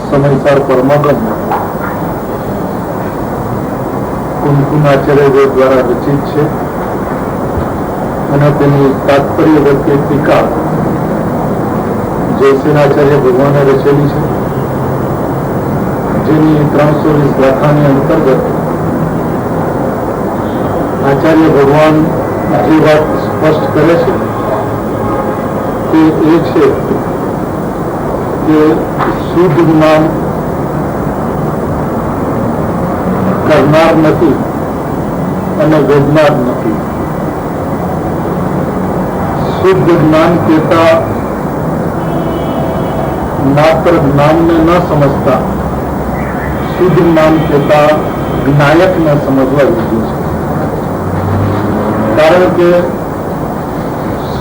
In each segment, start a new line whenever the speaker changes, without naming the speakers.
સમયસાર પરમાગમ કુમકુમાચાર્ય દ્વારા રચિત છે અને તેની તાત્પર્ય વચ્ચે ટીકા જયસેનાચાર્ય ભગવાને રચેલી છે, જેની 320 ગાથાની અંતર્ગત આચાર્ય ભગવાન જે વાત સ્પષ્ટ કરે છે તે એ છે કે શુદ્ધ જ્ઞાન કરનાર નથી અને વેદનાર નથી. શુદ્ધ જ્ઞાન કહેતા માત્ર જ્ઞાનને ન સમજતા શુદ્ધ જ્ઞાન કહેતા જ્ઞાયકને સમજવા યોગ્ય છે. કારણ કે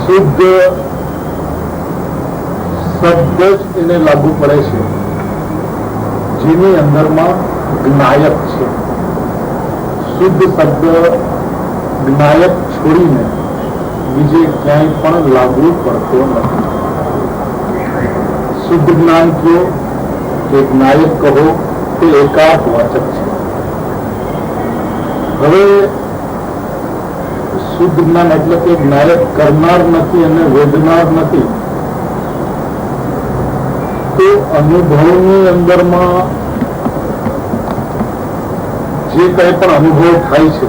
શુદ્ધ શબ્દ જ એને લાગુ પડે છે જેની અંદરમાં જ્ઞાયક છે. શુદ્ધ શબ્દ જ્ઞાયક છોડીને બીજે ક્યાંય પણ લાગુ પડતો નથી. શુદ્ધ જ્ઞાન કયો કે જ્ઞાયક કહો તે એકાર્થ વાચક છે. હવે શુદ્ધ જ્ઞાન એટલે કે જ્ઞાયક કરનાર નથી અને વેદનાર નથી, તો અનુભવની અંદરમાં જે કંઈ પણ અનુભવ થાય છે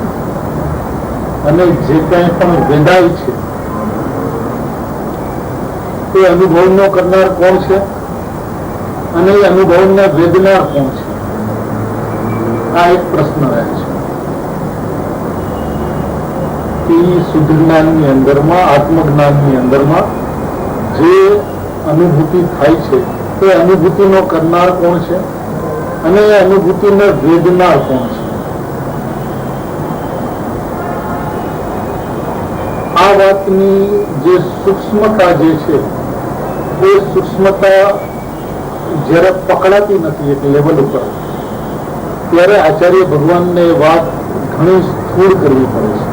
અને જે કંઈ પણ વેદાય છે તે અનુભવનો કરનાર કોણ છે અને એ અનુભવને વેદનાર કોણ છે? આ એક પ્રશ્ન રહે છે. શુદ્ધ જ્ઞાનની અંદરમાં, આત્મજ્ઞાનની અંદરમાં જે અનુભૂતિ થાય છે તે અનુભૂતિનો કરનાર કોણ છે અને એ અનુભૂતિને વેદનાર કોણ છે? આ વાતની જે સૂક્ષ્મતા જે છે એ સૂક્ષ્મતા જયારે પકડાતી નથી એક લેવલ ઉપર, ત્યારે આચાર્ય ભગવાનને એ વાત ઘણી સ્થૂળ કરવી પડે છે.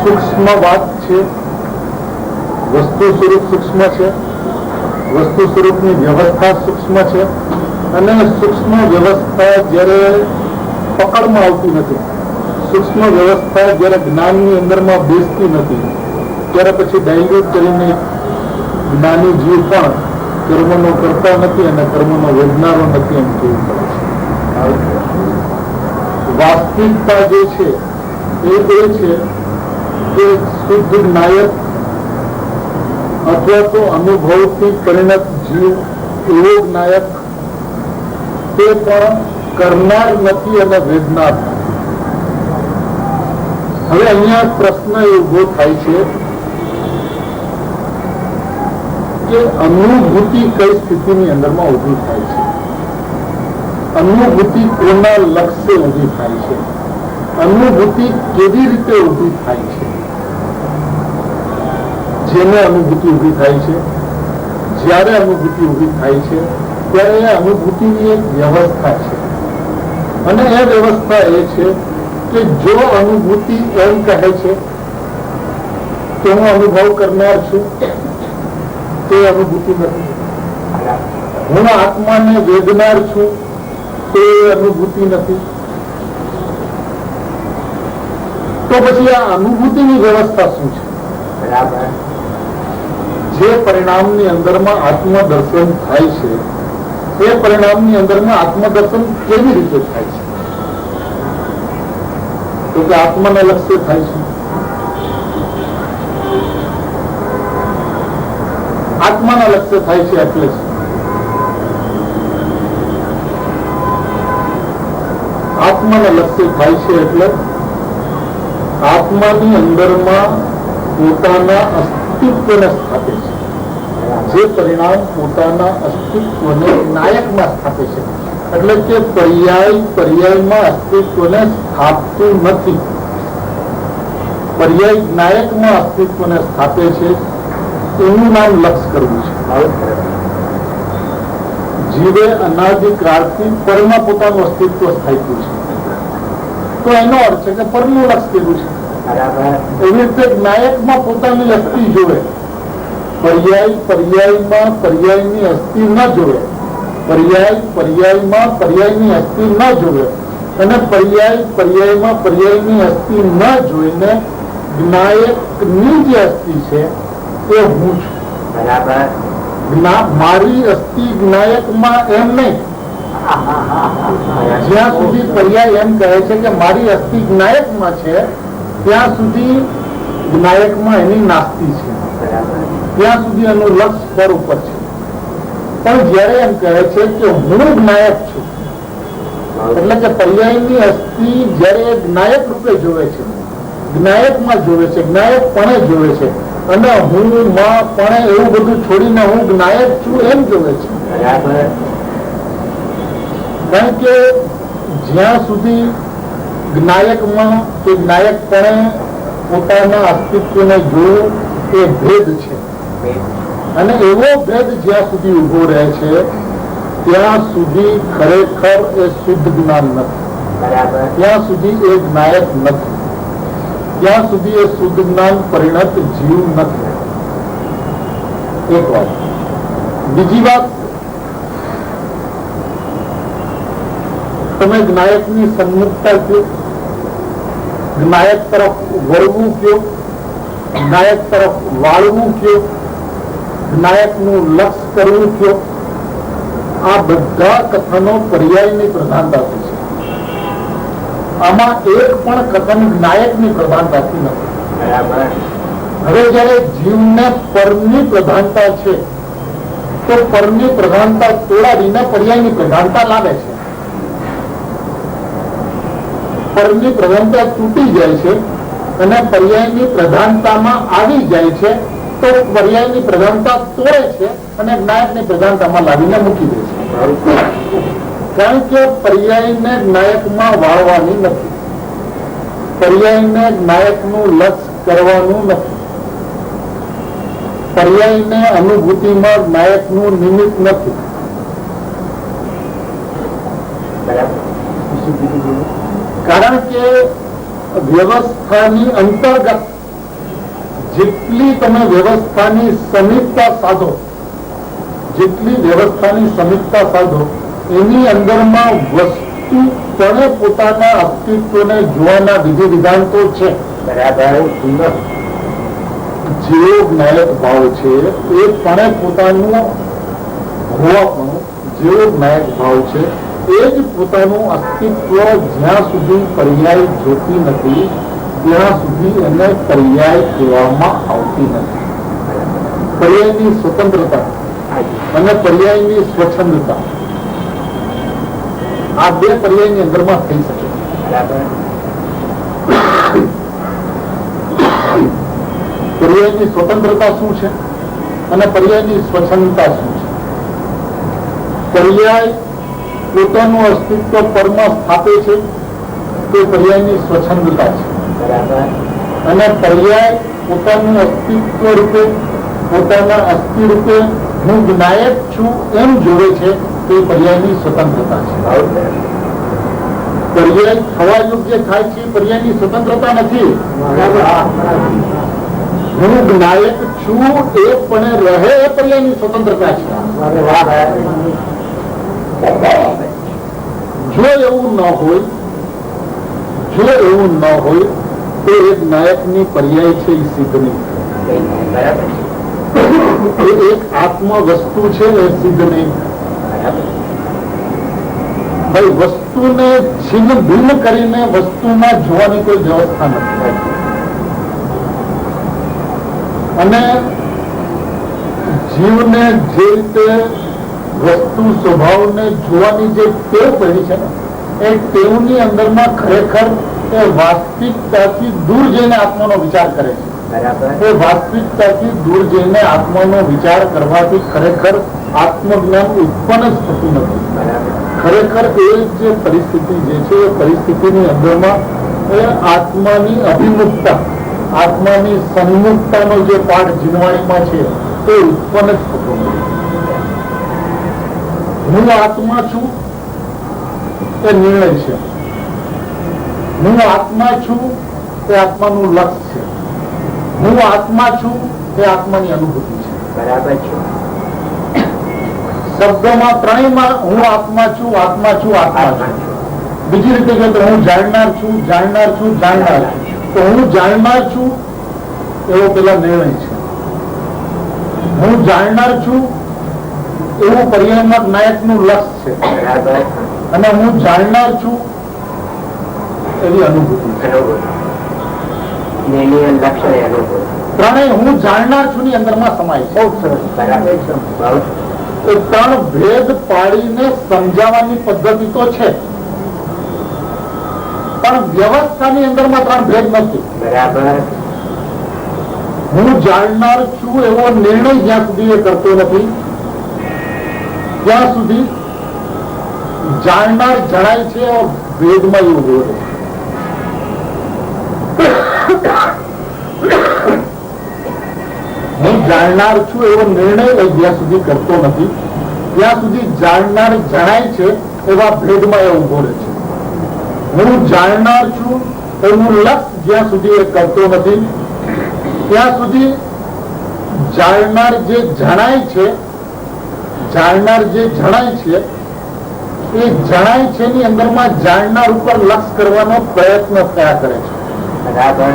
સૂક્ષ્મ વાત છે, વસ્તુ સ્વરૂપ સૂક્ષ્મ છે, વસ્તુ સ્વરૂપની વ્યવસ્થા સૂક્ષ્મ છે, અને સૂક્ષ્મ વ્યવસ્થા જયારે પકડમાં આવતી નથી, સૂક્ષ્મ વ્યવસ્થા જયારે જ્ઞાનની અંદરમાં બેસતી નથી, ત્યારે પછી ડાયલ્યુટ કરીને જ્ઞાની જીવ પણ કર્મનો કરતા નથી અને કર્મનો વેદનારો નથી એમ કહેવું પડે છે. વાસ્તવિકતા જે છે એ છે કે શુદ્ધ નાયક અથવા તો અનુભવથી પરિણત જીવ એવો નાયક તે પણ કરનાર નથી અને વેદનાર નથી. હવે અહીંયા પ્રશ્ન એ ઉભો થાય છે કે અનુભૂતિ કઈ સ્થિતિની અંદરમાં ઉભી થાય છે? અનુભૂતિ કોના લક્ષ્ય ઉભી થાય છે? અનુભૂતિ કેવી રીતે ઉભી થાય છે? જેને અનુભૂતિ ઉભી થાય છે, જ્યારે અનુભૂતિ ઉભી થાય છે ત્યારે એ અનુભૂતિની એક વ્યવસ્થા છે, અને એ વ્યવસ્થા એ છે કે જો અનુભૂતિ એમ કહે છે કે હું અનુભવ કરનાર છું, તે અનુભૂતિ નથી. હું આત્માને વેદનાર છું, તે અનુભૂતિ નથી. તો પછી આ અનુભૂતિની વ્યવસ્થા શું છે? જે પરિણામની અંદરમાં આત્મદર્શન થાય છે એ પરિણામની અંદરમાં આત્મદર્શન કેવી રીતે થાય છે? તો કે આત્માને લક્ષ્ય થાય છે. આત્માના લક્ષ્ય થાય છે એટલે આત્માના લક્ષ્ય થાય છે એટલે આત્માની અંદરમાં પોતાના અસ્તિત્વને સ્થાપે છે. જે પરિણામ પોતાના અસ્તિત્વને નાયકમાં સ્થાપે છે, એટલે કે પર્યાયમાં અસ્તિત્વને સ્થાપતું નથી, પર્યાય નાયકમાં અસ્તિત્વને સ્થાપે છે, એનું નામ લક્ષ કરવું છે. જીવે અનાદિકાળથી પરમાં પોતાનું અસ્તિત્વ સ્થાપ્યું છે, તો એનો અર્થ છે કે પરનું લક્ષ કર્યું છે. એવી રીતે નાયકમાં પોતાની અસ્થિ જોવે, પર્યાયમાં પર્યાયની અસ્થિ ન જોવે, પર્યાયમાં પર્યાયની અસ્થિ ન જોવે, અને પર્યાયમાં પર્યાયની અસ્થિ ન જોઈને જ્ઞાયકની જે અસ્થિ છે એ હું છું. મારી અસ્થિ જ્ઞાયકમાં એમ નહીં. જ્યાં સુધી પર્યાય એમ કહે છે કે મારી અસ્થિ જ્ઞાયકમાં છે, ત્યાં સુધી જ્ઞાયકમાં એની નાસ્તિ છે, ત્યાં સુધી એનું લક્ષ્ય પર ઉપર છે. પણ જયારે એમ કહે છે કે હું જ્ઞાયક છું, એટલે કે પર્યાયની અસ્થિ જયારે જ્ઞાયક રૂપે જોવે છે, જ્ઞાયકમાં જોવે છે, જ્ઞાયકપણે જોવે છે, અને હું પણ એવું બધું છોડીને હું જ્ઞાયક છું એમ જોવે છે. કારણ કે જ્યાં સુધી જ્ઞાયકમાં કે જ્ઞાયકપણે પોતાના અસ્તિત્વને જોવું એ ભેદ છે, અને એવો ભેદ જ્યાં સુધી ઉભો રહે છે ત્યાં સુધી ખરેખર એ શુદ્ધ જ્ઞાન નથી, ત્યાં સુધી એ જ્ઞાયક નથી, ત્યાં સુધી એ શુદ્ધ જ્ઞાન પરિણત જીવ નથી. એક વાત. બીજી વાત, તમે જ્ઞાયકની સન્મુખતા કયો, જ્ઞાયક તરફ વળવું કયો, જ્ઞાયક તરફ વાળવું કયો, જ્ઞાયકનું લક્ષ્ય કરવું કયો, આ બધા કથનો પર્યાયની પ્રધાનતાથી છે. આમાં એક પણ કથન જ્ઞાયકની પ્રધાનતાથી નથી. હવે જયારે જીવને પરની પ્રધાનતા છે તો પરની પ્રધાનતા તોડાવીને પર્યાયની પ્રધાનતા લાવે છે. પરની પ્રધાનતા તૂટી જાય છે અને પર્યાયની પ્રધાનતામાં આવી જાય છે, તો પર્યાયની પ્રધાનતા તોડે છે અને જ્ઞાયકની પ્રધાનતામાં લાવીને મૂકી દે છે. કારણ કે પર્યાયને જ્ઞાયકમાં વાળવાની નથી, પર્યાયને જ્ઞાયકનું લક્ષ કરવાનું નથી, પર્યાયને અનુભૂતિમાં જ્ઞાયકનું નિમિત્ત નથી. કારણ કે વ્યવસ્થાની અંતર્ગત જેટલી તમે વ્યવસ્થાની સમીપતા સાધો, જેટલી વ્યવસ્થાની સમીપતા સાધો, એની અંદરમાં વસ્તુ પણ પોતાના અસ્તિત્વને જોવાના વિધિ વિધાન તો છે. જેવો જ્ઞાયક ભાવ છે એ પણ પોતાનું હોવાપણું, જેવો જ્ઞાયક ભાવ છે એ જ પોતાનું અસ્તિત્વ જ્યાં સુધી પર્યાય જોતી નથી ત્યાં સુધી એને પર્યાય કહેવામાં આવતી નથી. પર્યાયની સ્વતંત્રતા અને પર્યાયની સ્વચ્છંદતા, આ બે પર્યાયની અંદરમાં થઈ શકે. પર્યાયની સ્વતંત્રતા શું છે અને પર્યાયની સ્વચ્છંદતા શું છે? પર્યાય પોતાનું અસ્તિત્વ પરમાં સ્થાપે છે તે પર્યાયની સ્વચ્છંદતા છે, અને પર્યાય પોતાનું અસ્તિત્વ રૂપે, પોતાના અસ્થિ રૂપે હું જ્ઞાયક છું એમ જોવે છે તે પર્યાયની સ્વતંત્રતા છે. પર્યાય થવા યોગ્ય થાય છે પર્યાયની સ્વતંત્રતા નથી. હું જ્ઞાયક છું એ પણ રહે એ પર્યાયની સ્વતંત્રતા છે. જો એવું ન હોય, જો એવું ન હોય તો એ જ્ઞાયકની પર્યાય છે એ સિદ્ધ નહીં. એક આત્મ વસ્તુ છે એ સિદ્ધ નહીં. ભાઈ વસ્તુને છિન્ન ભિન્ન કરીને વસ્તુમાં જોવાની કોઈ વ્યવસ્થા નથી. અને જીવને જે રીતે વસ્તુ સ્વભાવને જોવાની જે ટેવ પડી છે ને એ ટેવની અંદરમાં ખરેખર એ વાસ્તવિકતાથી દૂર જઈને આત્માનો વિચાર કરે છે. એ વાસ્તવિકતાથી દૂર જઈને આત્માનો વિચાર કરવાથી ખરેખર આત્મજ્ઞાન ઉત્પન્ન જ થતું નથી. ખરેખર એ જે પરિસ્થિતિ જે છે એ પરિસ્થિતિની અંદરમાં એ આત્માની અભિમુખતા, આત્માની સન્મુખતાનો જે પાઠ જીનવાણીમાં છે તે ઉત્પન્ન જ થતો નથી. હું આત્મા છું એ નિર્ણય છે, હું આત્મા છું એ આત્માનું લક્ષ છે, હું આત્મા છું એ આત્માની અનુભૂતિ છે. બરાબર છે. શબ્દમાં ત્રણેયમાં હું આત્મા છું, આત્મા છું, આત્મા છું. બીજી રીતે કહે તો હું જાણનાર છું, જાણનાર છું, જાણનાર છું. તો હું જાણનાર છું એવો પેલા નિર્ણય છે. હું જાણનાર છું એવું પર્યાયમાં જ્ઞાયકનું લક્ષ છે, અને હું જાણનાર છું એવી અનુભૂતિ છે. ત્રણેય હું જાણનાર છું ની અંદરમાં સમાય છે. બહુ સરસ. એ ત્રણ ભેદ પાડીને સમજાવવાની પદ્ધતિ તો છે, પણ વ્યવસ્થાની અંદરમાં ત્રણ ભેદ નથી. બરાબર. હું જાણનાર છું એવો નિર્ણય જ્યાં સુધી એ કરતો નથી ત્યાં સુધી જાણનાર જણાય છે ભેદમાં એવું હોય. હું જાણનાર છું એવો નિર્ણય જ્યાં સુધી કરતો નથી ત્યાં સુધી જાણનાર જણાય છે એવા ભેદમાં એ ઉભો રહે છે. હું જાણનાર છું એનું લક્ષ જ્યાં સુધી એ કરતો નથી ત્યાં સુધી જાણનાર જે જણાય છે, જાણનાર જે જણાય છે એ જણાય છે ની અંદરમાં જાણનાર ઉપર લક્ષ કરવાનો પ્રયત્ન થયા કરે છે. બરાબર.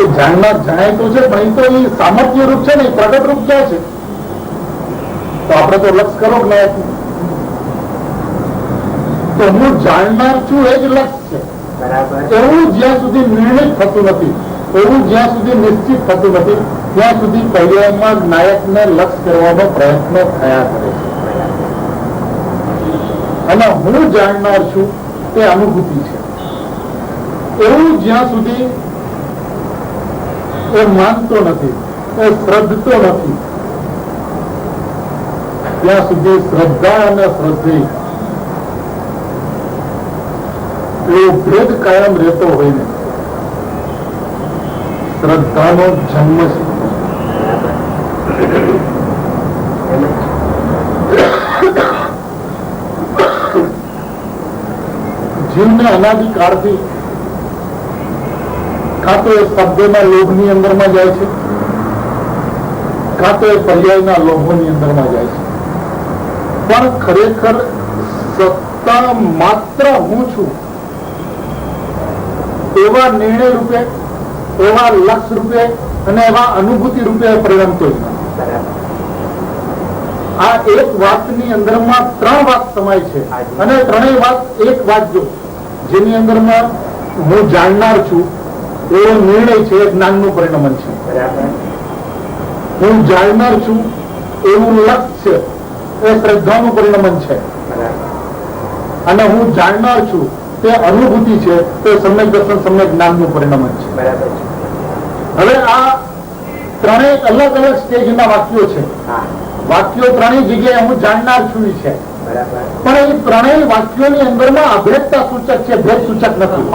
એ જાણનાર જણાય તો છે પણ તો એ સામર્થ્ય રૂપ છે ને, પ્રગટ રૂપ ક્યાં છે? તો આપણે તો લક્ષ કરો કે તો હું જાણનાર છું એ જ લક્ષ છે. બરાબર. એવું જ્યાં સુધી નિર્ણય થતું નથી, એવું જ્યાં સુધી નિશ્ચિત થતું નથી ત્યાં સુધી પર્યાયમાં નાયકને લક્ષ કરવાનો પ્રયત્ન થયા કરે છે. અને હું જાણનાર છું તે અનુભૂતિ છે. એવું જ્યાં સુધી એ માનતો નથી, એ શ્રદ્ધતો નથી, ત્યાં સુધી શ્રદ્ધા અને શ્રદ્ધે એવો ભેદ કાયમ રહેતો હોય ને શ્રદ્ધાનો જન્મ છે. જીવને અનાદિકાળથી કાં તો એ શબ્દના લોભની અંદરમાં જાય છે, કાં તો એ પર્યાયના લોભોની અંદરમાં જાય છે. પણ ખરેખર સત્તા માત્ર હું છું એવા નિર્ણય રૂપે, એવા લક્ષ રૂપે અને એવા અનુભૂતિ રૂપે પરિણમતો જ નથી. આ એક વાતની અંદરમાં ત્રણ વાત સમાય છે અને ત્રણેય વાત એક વાત જો જેની અંદરમાં હું જાણનાર છું એવો નિર્ણય છે, એ જ્ઞાનનું પરિણમન છે. હું જાણનાર છું એવું લક્ષ્ય છે, એ શ્રદ્ધાનું પરિણમન છે. અને હું જાણનાર છું તે અનુભૂતિ છે, તે સમ્યક દર્શન સમ્યક જ્ઞાનનું પરિણમન છે. હવે આ ત્રણેય અલગ અલગ સ્ટેજના વાક્યો છે. વાક્યો ત્રણેય જગ્યાએ હું જાણનાર છું છે, પણ એ ત્રણેય વાક્યોની અંદરમાં અભેદતા સૂચક છે, ભેદ સૂચક નથી.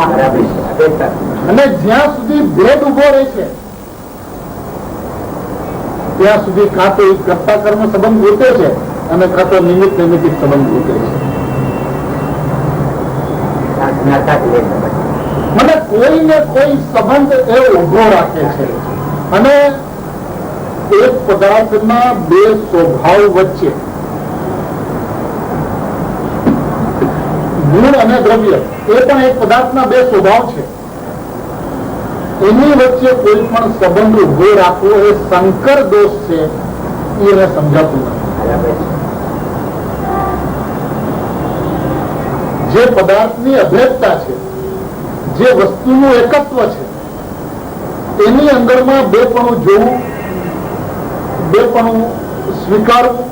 અને જ્યાં સુધી ભેદ ઉભો રહે છે ત્યાં સુધી કાં તો કર્તા કર્મ સંબંધ ગોતે છે અને કાં તો નિમિત્ત નૈમિત્તિક સંબંધ ગોતે છે. મને કોઈ ને કોઈ સંબંધ એ ઉભો રાખે છે અને એક પદાર્થના બે સ્વભાવ વચ્ચે, ગુણ અને દ્રવ્ય એ પણ એક પદાર્થના બે સ્વભાવ છે, એની વચ્ચે કોઈ પણ સંબંધ ઉભો રાખવો એ સંકર દોષ છે, એને સમજાતું નથી. જે પદાર્થની અભેદતા છે, જે વસ્તુનું એકત્વ છે, એની અંદરમાં બેપણું જોવું, બેપણું સ્વીકારવું,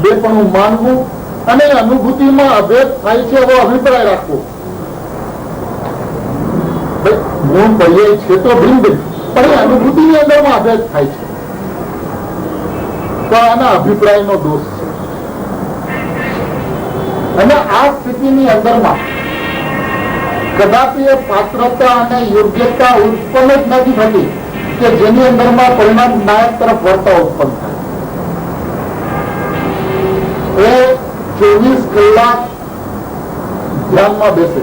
બેપણું માનવું અને અનુભૂતિમાં અભેદ થાય છે એવો અભિપ્રાય રાખવો. ગુણ પર્યાય છે તો ભિન્ન ભિન્ન, પણ એ અનુભૂતિની અંદરમાં અભેદ થાય છે, તો આના અભિપ્રાયનો દોષ છે. અને આ સ્થિતિની અંદરમાં કદાપી એ પાત્રતા અને યોગ્યતા ઉત્પન્ન જ નથી થતી કે જેની અંદરમાં પરિણામ નાયક તરફ વર્તા ઉત્પન્ન થાય. એ 24 કલાક ધ્યાનમાં બેસે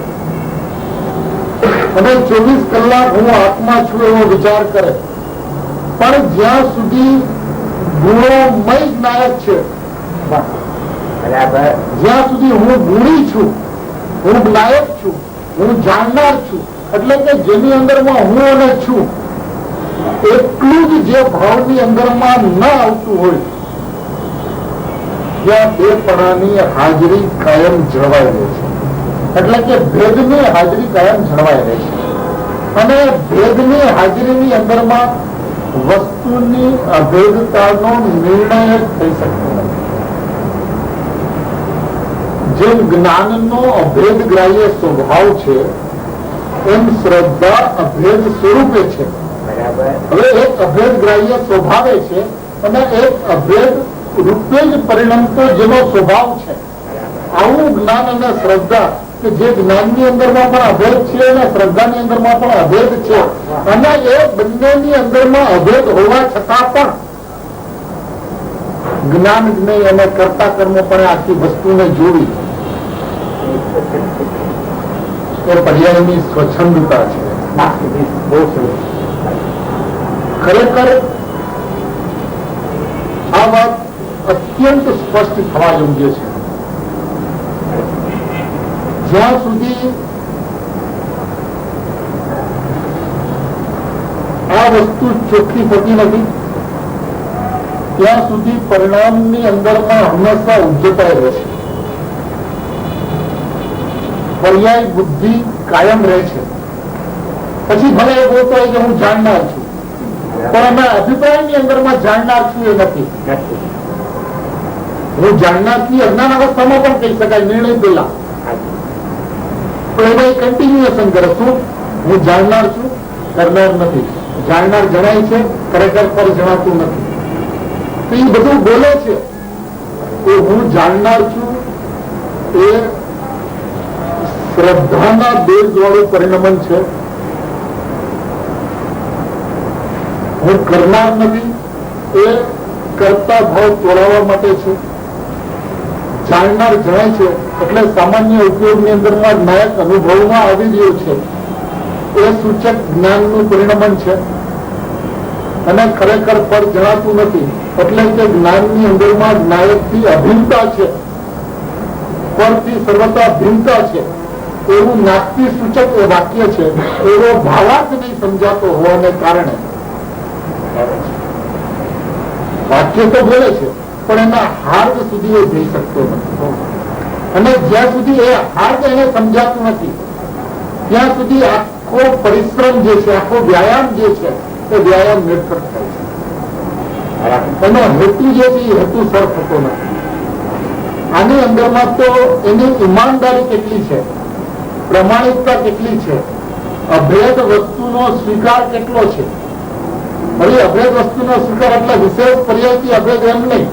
અને 24 કલાક હું આત્મા છું એવો વિચાર કરે, પણ જ્યાં સુધી ગુણોમય નાયક છે, જ્યાં સુધી હું ગુણી છું, હું નાયક છું, હું જાણનાર છું, એટલે કે જેની અંદરમાં હું અને છું એટલું જ જે ભાવની અંદરમાં ન આવતું હોય ત્યાં બેપણાની હાજરી કાયમ જળવાઈ રહે છે. એટલે કે ભેદની હાજરી કાયમ જળવાઈ રહે છે અને ભેદની હાજરીની અંદરમાં વસ્તુની અભેદતાનો નિર્ણય થઈ શકતો નથી. જેમ જ્ઞાનનો અભેદ ગ્રાહ્ય સ્વભાવ છે એમ શ્રદ્ધા અભેદ સ્વરૂપે છે. હવે એક અભેદ ગ્રાહ્ય સ્વભાવે છે અને એક અભેદ રૂપે જ પરિણમતો જેનો સ્વભાવ છે. આવું જ્ઞાન અને શ્રદ્ધા કે જે જ્ઞાનની અંદરમાં પણ અભેદ છે અને શ્રદ્ધાની અંદરમાં પણ અભેદ છે અને એ બંનેની અંદરમાં અભેદ હોવા છતાં પણ જ્ઞાન જ્ઞેય અને કર્તા કર્મ પણ આખી વસ્તુને જોવી એ પર્યાયની સ્વચ્છંદતા છે. ખરેખર આ વાત અત્યંત સ્પષ્ટ થવા યોગ્ય છે. જ્યાં સુધી આ વસ્તુ ચોખ્ખી થતી નથી ત્યાં સુધી પરિણામની અંદરમાં હંમેશા ઉજ્જતા રહેશે. પર્યાય બુદ્ધિ કાયમ રહે છે. પછી ભલે એ બોલતો હોય કે હું જાણનાર છું, પણ અમે અભિપ્રાયની અંદરમાં જાણનાર છું એ નથી. હું જાણનાર થી અજ્ઞાન અવસ્થામાં પણ કહી શકાય નિર્ણય પેલા, પણ એમાં કન્ટિન્યુએશન કરે શું? હું જાણનાર છું, કરનાર નથી. જાણનાર જણાય છે, ખરેખર પર જણાતું નથી. તો એ બધું બોલે છે એ હું જાણનાર છું એ શ્રદ્ધાના બેઝ વાળું પરિણમન છે. હું કરનાર નથી એ કરતા ભાવ તોડાવવા માટે છે. જાણનાર જણાય છે એટલે સામાન્ય ઉપયોગની અંદરમાં નાયક અનુભવમાં આવી રહ્યો છે એ સૂચક જ્ઞાનનું પરિણમન છે. અને ખરેખર પર જણાતું નથી એટલે કે જ્ઞાનની અંદરમાં નાયકથી અભિન્નતા છે, પરથી સર્વતા ભિન્નતા છે એવું નાસ્તિ સૂચક એ વાક્ય છે. એવો ભાવાર્થ નહીં સમજાતો હોવાને કારણે વાક્ય તો બોલે છે પણ એના હાર્દ સુધી એ જઈ શકતો નથી. અને જ્યાં સુધી એ હાર્દ એને સમજાતું નથી ત્યાં સુધી આખો પરિશ્રમ જે છે, આખો વ્યાયામ જે છે એ વ્યાયામ નિરર્થક થાય છે. એનો હેતુ જે છે એ હેતુ સર થતો નથી. આની અંદરમાં તો એની ઈમાનદારી કેટલી છે, પ્રમાણિકતા કેટલી છે, અભેદ વસ્તુનો સ્વીકાર કેટલો છે. હવે અભેદ વસ્તુનો સ્વીકાર એટલે વિશેષ પર્યાયથી અભેદ એમ નહીં.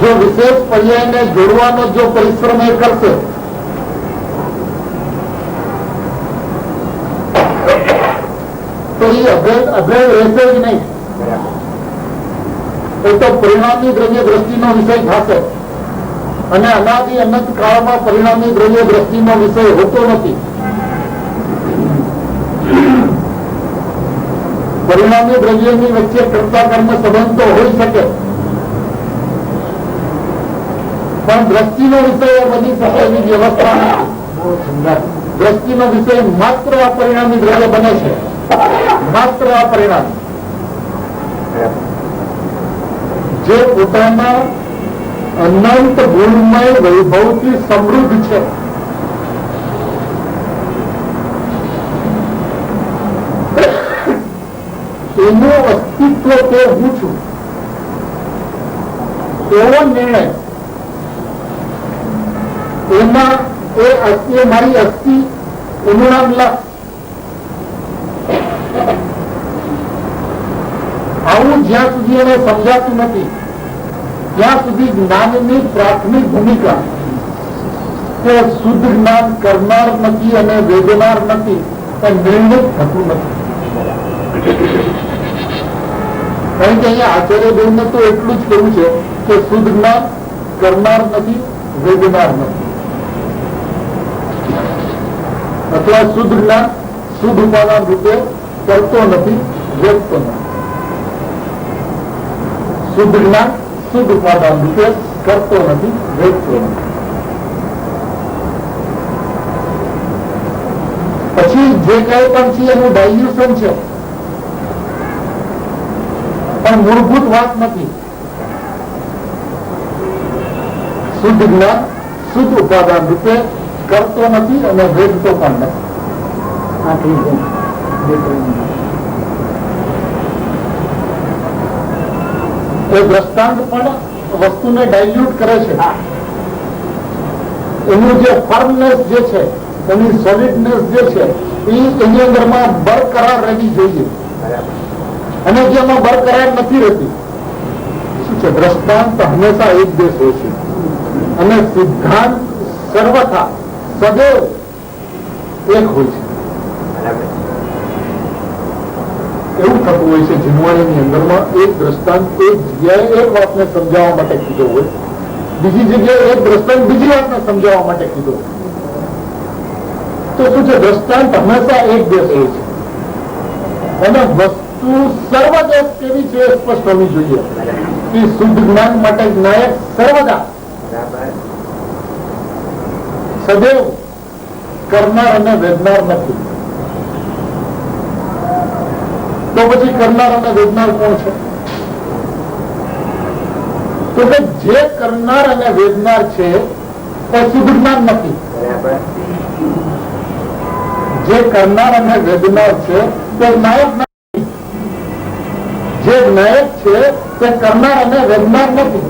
જો વિશેષ પર્યાયને જોડવાનો જો પરિશ્રમ એ કરશે તો એ અભેદ રહેશે જ નહીં. એ તો પરિણામી દ્રવ્ય દ્રષ્ટિનો વિષય થશે અને અનાદિ અનંત કાળમાં પરિણામી દ્રવ્ય દ્રષ્ટિનો વિષય હોતો નથી. પરિણામી દ્રવ્યની વચ્ચે કર્તા કર્મ સંબંધ તો હોઈ શકે પણ દ્રષ્ટિનો વિષય બની શકે એવી વ્યવસ્થા. દ્રષ્ટિનો વિષય માત્ર આ પરિણામી દ્રવ્ય બને છે, માત્ર આ પરિણામ જે પોતાના અનંત ગુણમય વૈભવથી સમૃદ્ધ છે. એનું અસ્તિત્વ તે હું છું એવો નિર્ણય એમાં એ મારી અસ્થિ એનું નામ લક્ષ. આવું જ્યાં સુધી એને સમજાતું નથી ત્યાં સુધી જ્ઞાનની પ્રાથમિક ભૂમિકા એ શુદ્ધ જ્ઞાન કરનાર નથી અને વેદનાર નથી એ નિર્ણિત થતું નથી. કારણ કે અહીંયા આચાર્ય દેવને તો એટલું જ કહેવું છે કે શુદ્ધ જ્ઞાન કરનાર નથી, વેદનાર નથી. અથવા શુદ્ધ જ્ઞાન શુદ્ધ ઉપાદાન રૂપે કરતો નથી, વેચતો નથી. શુદ્ધ જ્ઞાન શુદ્ધ ઉપાદાન રૂપે કરતો નથી, વેચતો નથી. પછી જે કઈ પણ છે એનું ડાયલ્યુશન છે પણ મૂળભૂત વાત નથી. શુદ્ધ જ્ઞાન શુદ્ધ ઉપાદાન રૂપે કરતો નથી અને વેચતો પણ નથી. એ દ્રષ્ટાંત પણ વસ્તુને ડાયલ્યુટ કરે છે. એનું જે ફર્મનેસ જે છે, એની સોલિડનેસ જે છે એ એની અંદરમાં બરકરાર રહેવી જોઈએ અને જેમાં બરકરાર નથી રહેતી શું છે? દ્રષ્ટાંત હંમેશા એક દેશ હોય છે અને સિદ્ધાંત સર્વથા સદૈવ એક હોય છે. એવું થતું હોય છે જીવવાણીની અંદરમાં એક દ્રષ્ટાંત એક જગ્યાએ એક વાતને સમજાવવા માટે કીધો હોય, બીજી જગ્યાએ એક દ્રષ્ટાંત બીજી વાતને સમજાવવા માટે કીધો હોય. તો શું છે? દ્રષ્ટાંત હંમેશા એક દેશ હોય છે અને વસ્તુ સર્વદેશ કેવી છે એ સ્પષ્ટ હોવી જોઈએ કે શુદ્ધ જ્ઞાન માટે નાયક સર્વદા સદૈવ કરનાર અને વેદનાર નથી. તો પછી કરનાર અને વેદનાર કોણ છે? તો કે જે કરનાર અને વેદનાર છે એ શુદ્ધ જ્ઞાન નથી. જે કરનાર અને વેદનાર છે તે નાયક નથી. જે નાયક છે તે કરનાર અને વેદનાર નથી.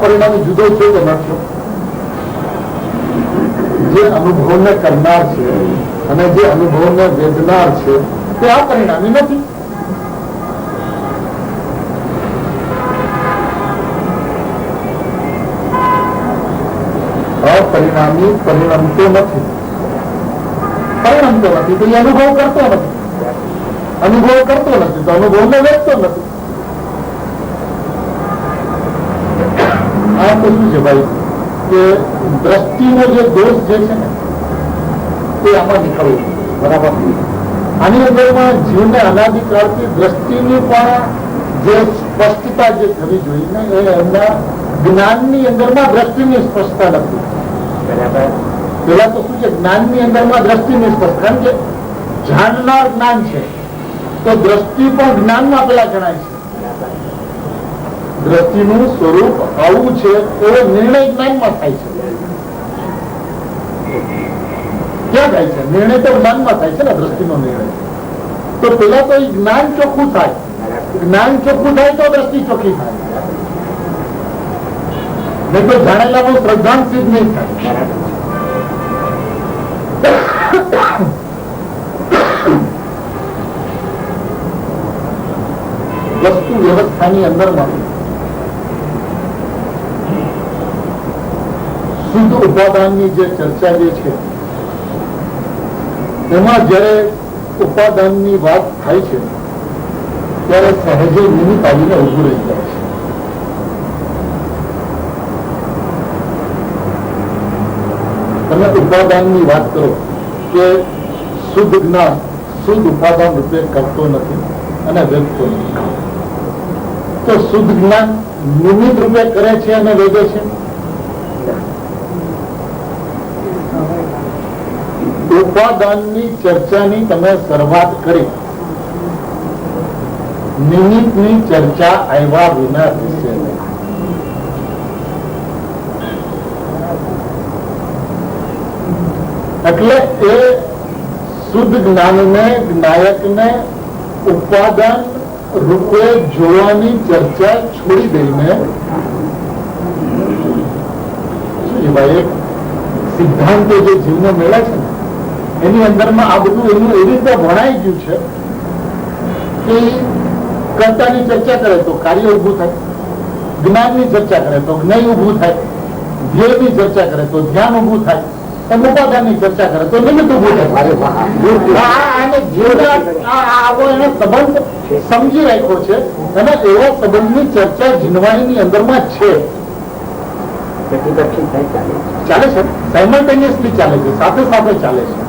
પરિણામી જુદો છે કે નથી? જે અનુભવને કરનાર છે અને જે અનુભવને વેદનાર છે તે આ પરિણામી નથી. અપરિણામી પરિણમતો નથી. પરિણમતો નથી તો એ અનુભવ કરતો નથી. અનુભવ કરતો નથી તો અનુભવને વેચતો નથી. આ તો શું છે ભાઈ કે દ્રષ્ટિનો જે દોષ જે છે ને તે આમાં નીકળવું બરાબર. આની અંદરમાં જીવને અનાદિકાળથી દ્રષ્ટિની પણ જે સ્પષ્ટતા જે થવી જોઈએ ને એ એમના જ્ઞાનની અંદરમાં દ્રષ્ટિની સ્પષ્ટતા નથી. પેલા તો શું છે જ્ઞાનની અંદરમાં દ્રષ્ટિની સ્પષ્ટ, કારણ કે જાણનાર જ્ઞાન છે તો દ્રષ્ટિ પણ જ્ઞાનમાં પેલા જણાય છે. દ્રષ્ટિનું સ્વરૂપ આવું છે એવો નિર્ણય જ્ઞાનમાં થાય છે. ક્યાં થાય છે નિર્ણય? તો જ્ઞાનમાં થાય છે ને દ્રષ્ટિનો નિર્ણય. તો પેલા તો એ જ્ઞાન ચોખ્ખું થાય. જ્ઞાન ચોખ્ખું થાય તો દ્રષ્ટિ ચોખ્ખી થાય. નહીં તો જાણેલાનું શ્રદ્ધાંત સિદ્ધ નહીં થાય. વસ્તુ વ્યવસ્થાની અંદરમાં શુદ્ધ ઉપાદાનની જે ચર્ચા જે છે એમાં જયારે ઉપાદાનની વાત થાય છે ત્યારે સહેજે નિમિત્ત આવીને ઉભું રહી જાય છે. તમે ઉપાદાનની વાત કરો કે શુદ્ધ જ્ઞાન શુદ્ધ ઉપાદાન રૂપે કરતો નથી અને વેચતો નથી, તો શુદ્ધ જ્ઞાન નિમિત્ત રૂપે કરે છે અને વેચે છે. ઉપાદાનની ચર્ચાની તમે શરૂઆત કરી, નિમિત્તની ચર્ચા આવ્યા વિના થશે નહીં. એટલે એ શુદ્ધ જ્ઞાનને જ્ઞાયકને ઉપાદાન રૂપે જોવાની ચર્ચા છોડી દઈને એક સિદ્ધાંતો જે જીવને મેળે છે ને એની અંદરમાં આ બધું એનું એવી રીતે ભણાઈ ગયું છે કે કર્તાની ચર્ચા કરે તો કાર્ય ઉભું થાય, જ્ઞાનની ચર્ચા કરે તો જ્ઞાન ઉભું થાય, ધ્યેયની ચર્ચા કરે તો ધ્યાન ઉભું થાય, ઉપાદાનની ચર્ચા કરે તો નિમિત્ત ઉભું થાય. એને સંબંધ સમજી રાખ્યો છે અને એવા સંબંધની ચર્ચા જીનવાણીની અંદરમાં છે. ચાલે છે, સાયમલ્ટેનિયસલી ચાલે છે, સાથે સાથે ચાલે છે.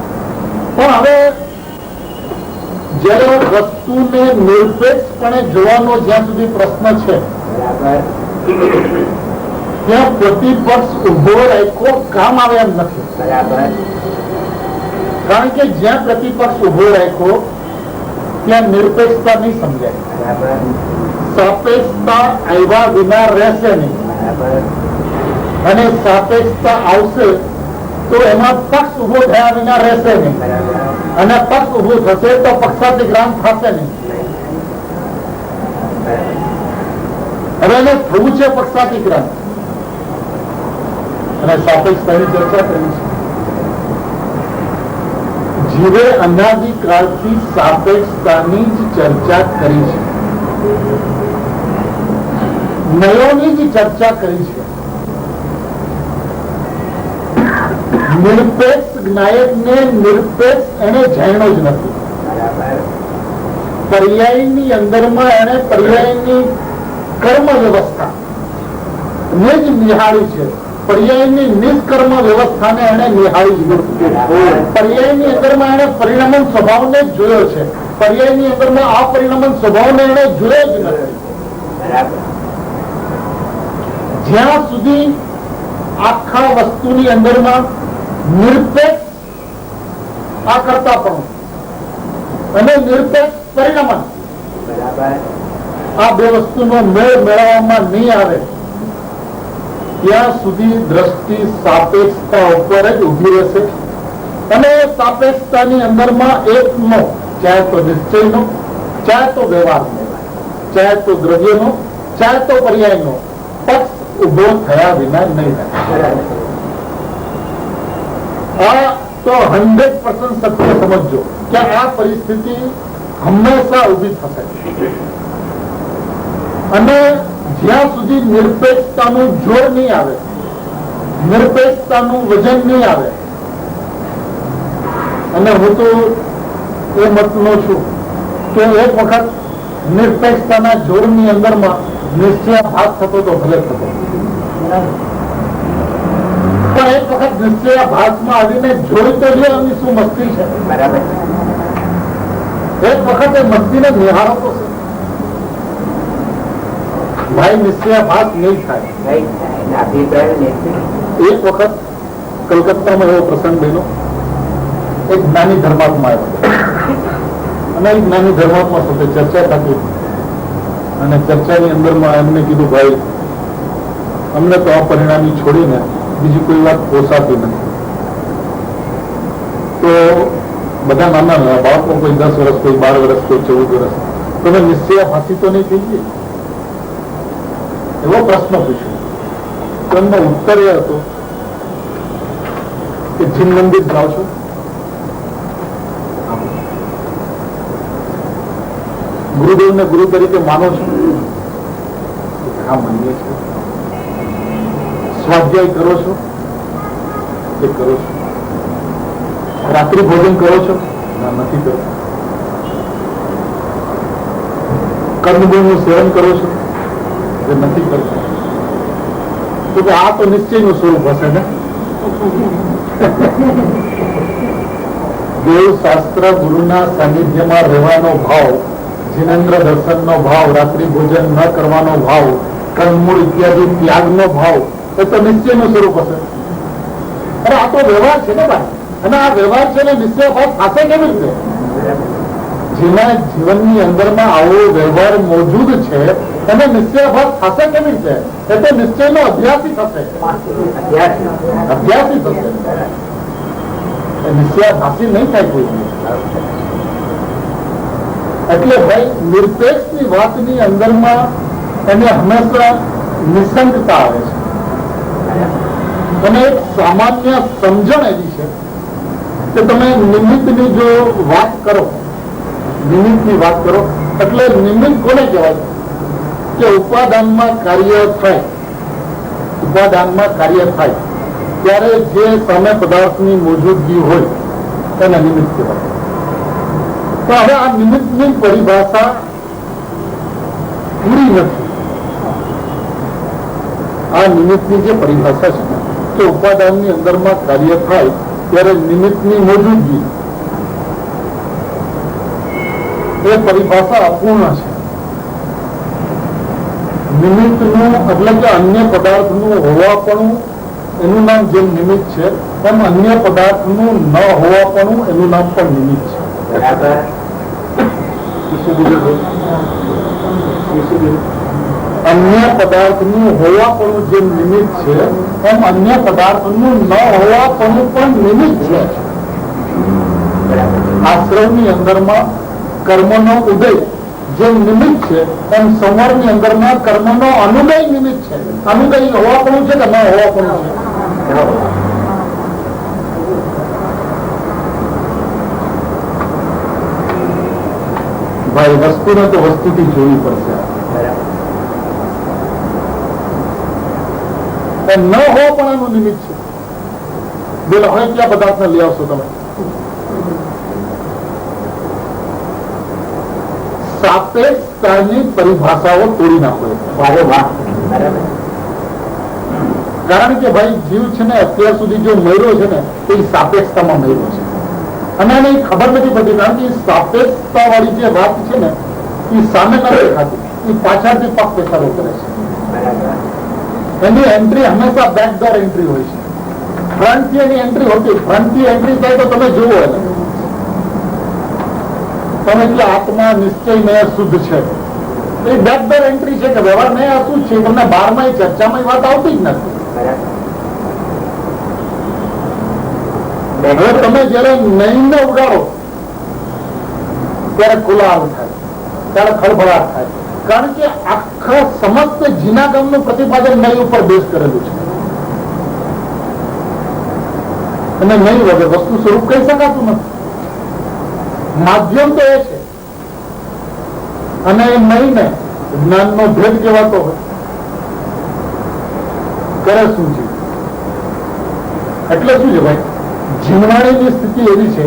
પણ હવે જયારે વસ્તુને નિરપેક્ષપણે જોવાનો જ્યાં સુધી પ્રશ્ન છે ત્યાં પ્રતિપક્ષ ઉભો રાખ્યો કામ આવે એમ નથી. કારણ કે જ્યાં પ્રતિપક્ષ ઉભો રાખ્યો ત્યાં નિરપેક્ષતા નહીં સમજાય, સાપેક્ષતા આવ્યા વિના રહેશે નહીં. અને સાપેક્ષતા આવશે તો એમાં પક્ષ ઉભો થયા વિના રહેશે નહીં. અને પક્ષ ઉભું થશે તો પક્ષાતિક્રાંત થશે નહીં. હવે એને થવું છે પક્ષાતિક્રાંત અને સાપેક્ષતાની ચર્ચા કરી છે. જીવે અનાદિકાળથી સાપેક્ષતાની જ ચર્ચા કરી છે, નયોની જ ચર્ચા કરી છે. નિરપેક્ષ જ્ઞાયકને નિરપેક્ષ એને જાણ્યો જ નથી. પર્યાયની અંદરમાં એને પર્યાયની કર્મ વ્યવસ્થા ને જ નિહાળી છે. પર્યાયની નિષ્કર્મ વ્યવસ્થાને એને નિહાળી જ નથી. પર્યાયની અંદરમાં એને પરિણામન સ્વભાવને જ જોયો છે. પર્યાયની અંદરમાં આ પરિણામન સ્વભાવને એને જોયો જ નથી. જ્યાં સુધી આખા વસ્તુની અંદરમાં નિરપેક્ષ આ કરતા પણ અને નિરપેક્ષ પરિણામન આ બે વસ્તુનો મેળ મેળવવામાં નહીં આવે ત્યાં સુધી દ્રષ્ટિ સાપેક્ષતા ઉપર જ ઉભી રહેશે. અને સાપેક્ષતાની અંદરમાં એકનો, ચાહે તો નિશ્ચયનો, ચાહે તો વ્યવહારનો, ચાહે તો દ્રવ્યનો, ચાહે તો પર્યાયનો પક્ષ ઉભો થયા વિના નહીં થાય. આ તો 100% સત્ય સમજજો કે આ પરિસ્થિતિ હંમેશા ઉભી થશે. અને જ્યાં સુધી નિરપેક્ષતાનું જોર નહીં આવે, નિરપેક્ષતાનું વજન નહીં આવે, અને હું તો એ મતનો છું કે એક વખત નિરપેક્ષતાના જોરની અંદરમાં નિશ્ચયાભાસ થતો તો ભલે થતો, પણ એક વખત નિશ્ચયાભાસમાં આવીને જોઈ તો જો એમની શું મસ્તી છે. બરાબર. એક વખત એ મસ્તીને નિહાળો તો છે. ભાઈ નિશ્ચયાભાસ નહીં થાય. એક વખત કલકત્તામાં એવો પ્રસંગ બન્યો, એક જ્ઞાની ધર્માત્મા આવ્યો અને એક જ્ઞાની ધર્માત્મા સાથે ચર્ચા થતી અને ચર્ચાની અંદરમાં એમને કીધું, ભાઈ અમને તો આ પરિણામી છોડીને બીજી કોઈ વાત પોસાતી નથી. તો બધા નાના નાના બાળકો, કોઈ 10 વર્ષ, કોઈ 12 વર્ષ, કોઈ 14 વર્ષ, તમે નિશ્ચયાભાસી તો નહીં થઈ ગઈ? એવો પ્રશ્ન પૂછ્યો. તો એમનો ઉત્તર એ હતો કે જીન મંદિર જાઓ છો? ગુરુદેવને ગુરુ તરીકે માનો છો? હા, માનીએ છીએ. સ્વાધ્યાય કરો છો? એ કરો છો. રાત્રિ ભોજન કરો છો? ના, નથી કરો. કર્મગુણનું સેવન કરો છો? એ નથી કરતા. તો કે આ તો નિશ્ચયનું સ્વરૂપ હશે ને. દેવ શાસ્ત્ર ગુરુના સાનિધ્યમાં રહેવાનો ભાવ, જીનેન્દ્ર દર્શનનો ભાવ, રાત્રિ ભોજન ન કરવાનો ભાવ, કર્મમૂળ ઇત્યાદિ ત્યાગનો ભાવ, એ તો નિશ્ચયનું સ્વરૂપ હશે. અરે આ તો વ્યવહાર છે ને ભાઈ. અને આ વ્યવહાર છે ને નિશ્ચયભાસ થશે કેવી રીતે? જેના જીવનની અંદરમાં આવો વ્યવહાર મોજૂદ છે એને નિશ્ચયભાસ થશે કેવી રીતે? એ તો નિશ્ચયનો અભ્યાસી થશે. અભ્યાસી થશે. નિશ્ચયાભાસી નહીં થાય કોઈ. એટલે ભાઈ નિરપેક્ષની વાતની અંદરમાં એને હંમેશા નિસંગતા આવે છે. અને એક સામાન્ય સમજણ એવી છે કે તમે નિમિત્તની જો વાત કરો, નિમિત્તની વાત કરો એટલે નિમિત્ત કોને કહેવાય? કે ઉપાદાનમાં કાર્ય થાય, ઉપાદાનમાં કાર્ય થાય ત્યારે જે સામે પદાર્થની મોજૂદગી હોય એને નિમિત્ત કહેવાય. તો હવે આ નિમિત્તની પરિભાષા પૂરી નથી. આ નિમિત્તની જે પરિભાષા છે કે ઉપાદાનની અંદરમાં કાર્ય થાય ત્યારે નિમિત્તની મોજૂદગી, એ પરિભાષા અપૂર્ણ છે. નિમિત્તનું એટલે કે અન્ય પદાર્થનું હોવાપણું એનું નામ જેમ નિમિત્ત છે એમ અન્ય પદાર્થનું ન હોવાપણું એનું નામ પણ નિમિત્ત છે. અન્ય પદાર્થનું હોવાપણું જેમ નિમિત્ત છે એમ અન્ય પદાર્થનું ન હોવાપણું પણ નિમિત્ત છે. આશ્રમની અંદરમાં કર્મનો ઉદય જેમ નિમિત્ત છે એમ સંવરની અંદરમાં કર્મનો અનુદય નિમિત્ત છે. અનુદય હોવાપણું છે કે ન હોવાપણું છે? ભાઈ વસ્તુને તો વસ્તુથી જોવી પડશે. ન હો પણ એનું નિમિત્ત છે. બોલો હવે ક્યાં પદાર્થને લઈ આવશો તમે? સાપેક્ષતાની પરિભાષાઓ તોડી નાખો. કારણ કે ભાઈ જીવ છે ને અત્યાર સુધી જો મર્યો છે ને એ સાપેક્ષતામાં મર્યો છે અને એને ખબર નથી પડતી. કારણ કે સાપેક્ષતા વાળી જે વાત છે ને એ સામે નથી દેખાતી, એ પાછળથી પગ પેસારો કરે છે. એની એન્ટ્રી હંમેશા બેકડોર એન્ટ્રી હોય છે. ફ્રન્ટ થી એની એન્ટ્રી હોતી, ફ્રન્ટ થી એન્ટ્રી થાય તો તમે જુઓ એને તમે એટલે આત્મા નિશ્ચય શુદ્ધ છે. એ બેકડોર એન્ટ્રી છે કે વ્યવહાર નહીં શું છે તમને 12માં ચર્ચામાં વાત આવતી જ નથી. હવે તમે જયારે નયનને ઉડાડો ત્યારે કોલાહલ થાય, ત્યારે ખળભળાટ થાય. કારણ કે આખા આખા સમસ્ત જીનાગમનું પ્રતિપાદન નહીં ઉપર બેઝ કરેલું છે. અને નહીં વગર વસ્તુ સ્વરૂપ કહી શકાતું નથી. માધ્યમ તો એ છે, અને નહીં ને જ્ઞાનનો ભેદ કહેવાતો હોય. કરે શું છે એટલે શું છે ભાઈ, જીનવાણીની સ્થિતિ એવી છે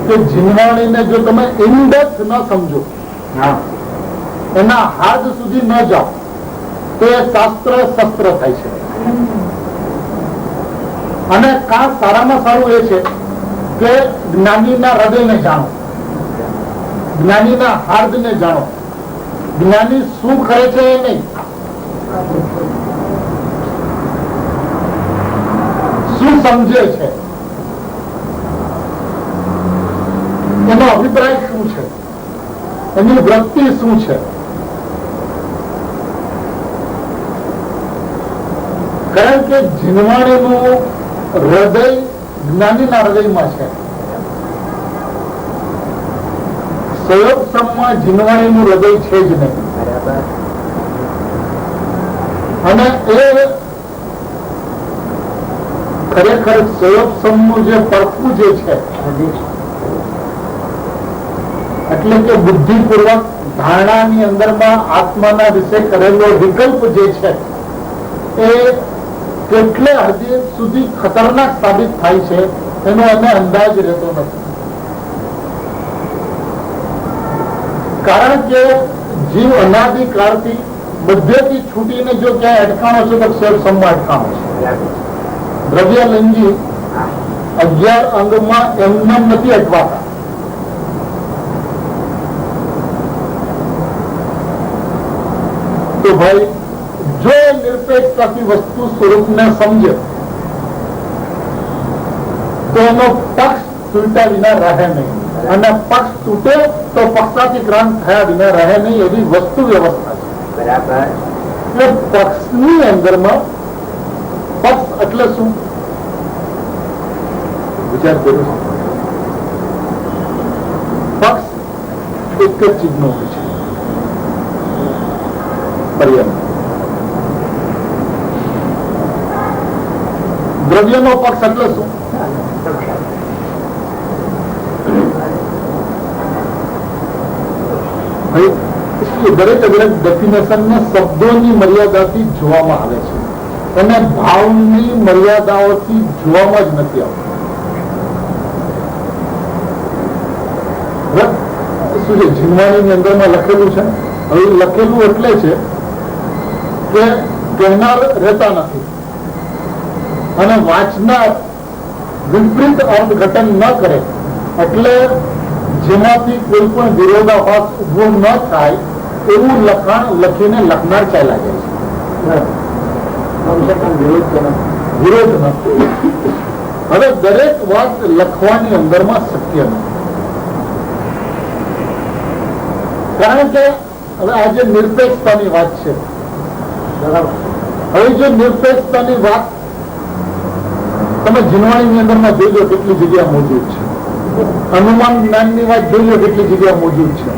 કે જીનવાણીને જો તમે ઇનડેપ્થ ન સમજો, એના હાદ સુધી ન જાઓ, તો એ શાસ્ત્ર શસ્ત્ર થાય છે. અને કા સારામાં સારું એ છે કે જ્ઞાનીના હૃદયને જાણો, જ્ઞાનીના હાર્દને જાણો. જ્ઞાની શું કરે છે એ નહીં, શું સમજે છે, એનો અભિપ્રાય શું છે, એની વૃત્તિ શું છે. કારણ કે જીનવાણીનું હૃદય જ્ઞાનીના હૃદયમાં છે. સંયોગસમમાં જીનવાણીનું હૃદય છે જ નહીં. અને એ ખરેખર સંયોગસમનું જે પડખું જે છે, એટલે કે બુદ્ધિપૂર્વક ધારણાની અંદરમાં આત્માના વિશે કરેલો વિકલ્પ જે છે એ કેટલે હદ સુધી ખતરનાક સાબિત થાય છે એનો એને અંદાજ રહેતો નથી. કારણ કે જીવ અનાદિકાળથી બધેથી છૂટીને જો ક્યાંય અટકાણો છે તો ક્ષેત્રસમમાં અટકાણો છે. દ્રવ્યલિંગી 11 અંગમાં એમને નથી અટવાતા. તો ભાઈ જો નિરપેક્ષતાથી વસ્તુ સ્વરૂપને સમજે તો એનો પક્ષ તૂટ્યા વિના રહે નહીં, અને પક્ષ તૂટે તો પક્ષાતિક્રાંત થયા વિના રહે નહીં, એવી વસ્તુ વ્યવસ્થા છે. બરાબર. એટલે પક્ષની અંદરમાં પક્ષ એટલે શું વિચાર કર્યો છે? પક્ષ એક જ ચીજનો હોય છે, પર્યાય. દ્રવ્યનો પક્ષ એટલે શું? દરેક દરેક ડેફિનેશન ને શબ્દોની મર્યાદાથી જોવામાં આવે છે, અને ભાવની મર્યાદાઓથી જોવામાં જ નથી આવતું. શું છે જીનવાણીની અંદરમાં લખેલું છે? હવે લખેલું એટલે છે કે કહેનાર રહેતા નથી અને વાંચનાર વિપરીત અર્થઘટન ન કરે, એટલે જેમાંથી કોઈ પણ વિરોધાભાસ ઉભો ન થાય એવું લખાણ લખીને લખનાર ચાલ્યા જાય છે. વિરોધ નથી. હવે દરેક વાત લખવાની અંદરમાં શક્ય નથી. કારણ કે હવે આજે નિરપેક્ષતાની વાત છે, બરાબર. હવે જો નિરપેક્ષતાની વાત તમે જીનવાણીની અંદરમાં જોઈ લો કેટલી જગ્યા મોજૂદ છે. અનુમાન જ્ઞાનની વાત જોઈ લો કેટલી જગ્યા મોજૂદ છે.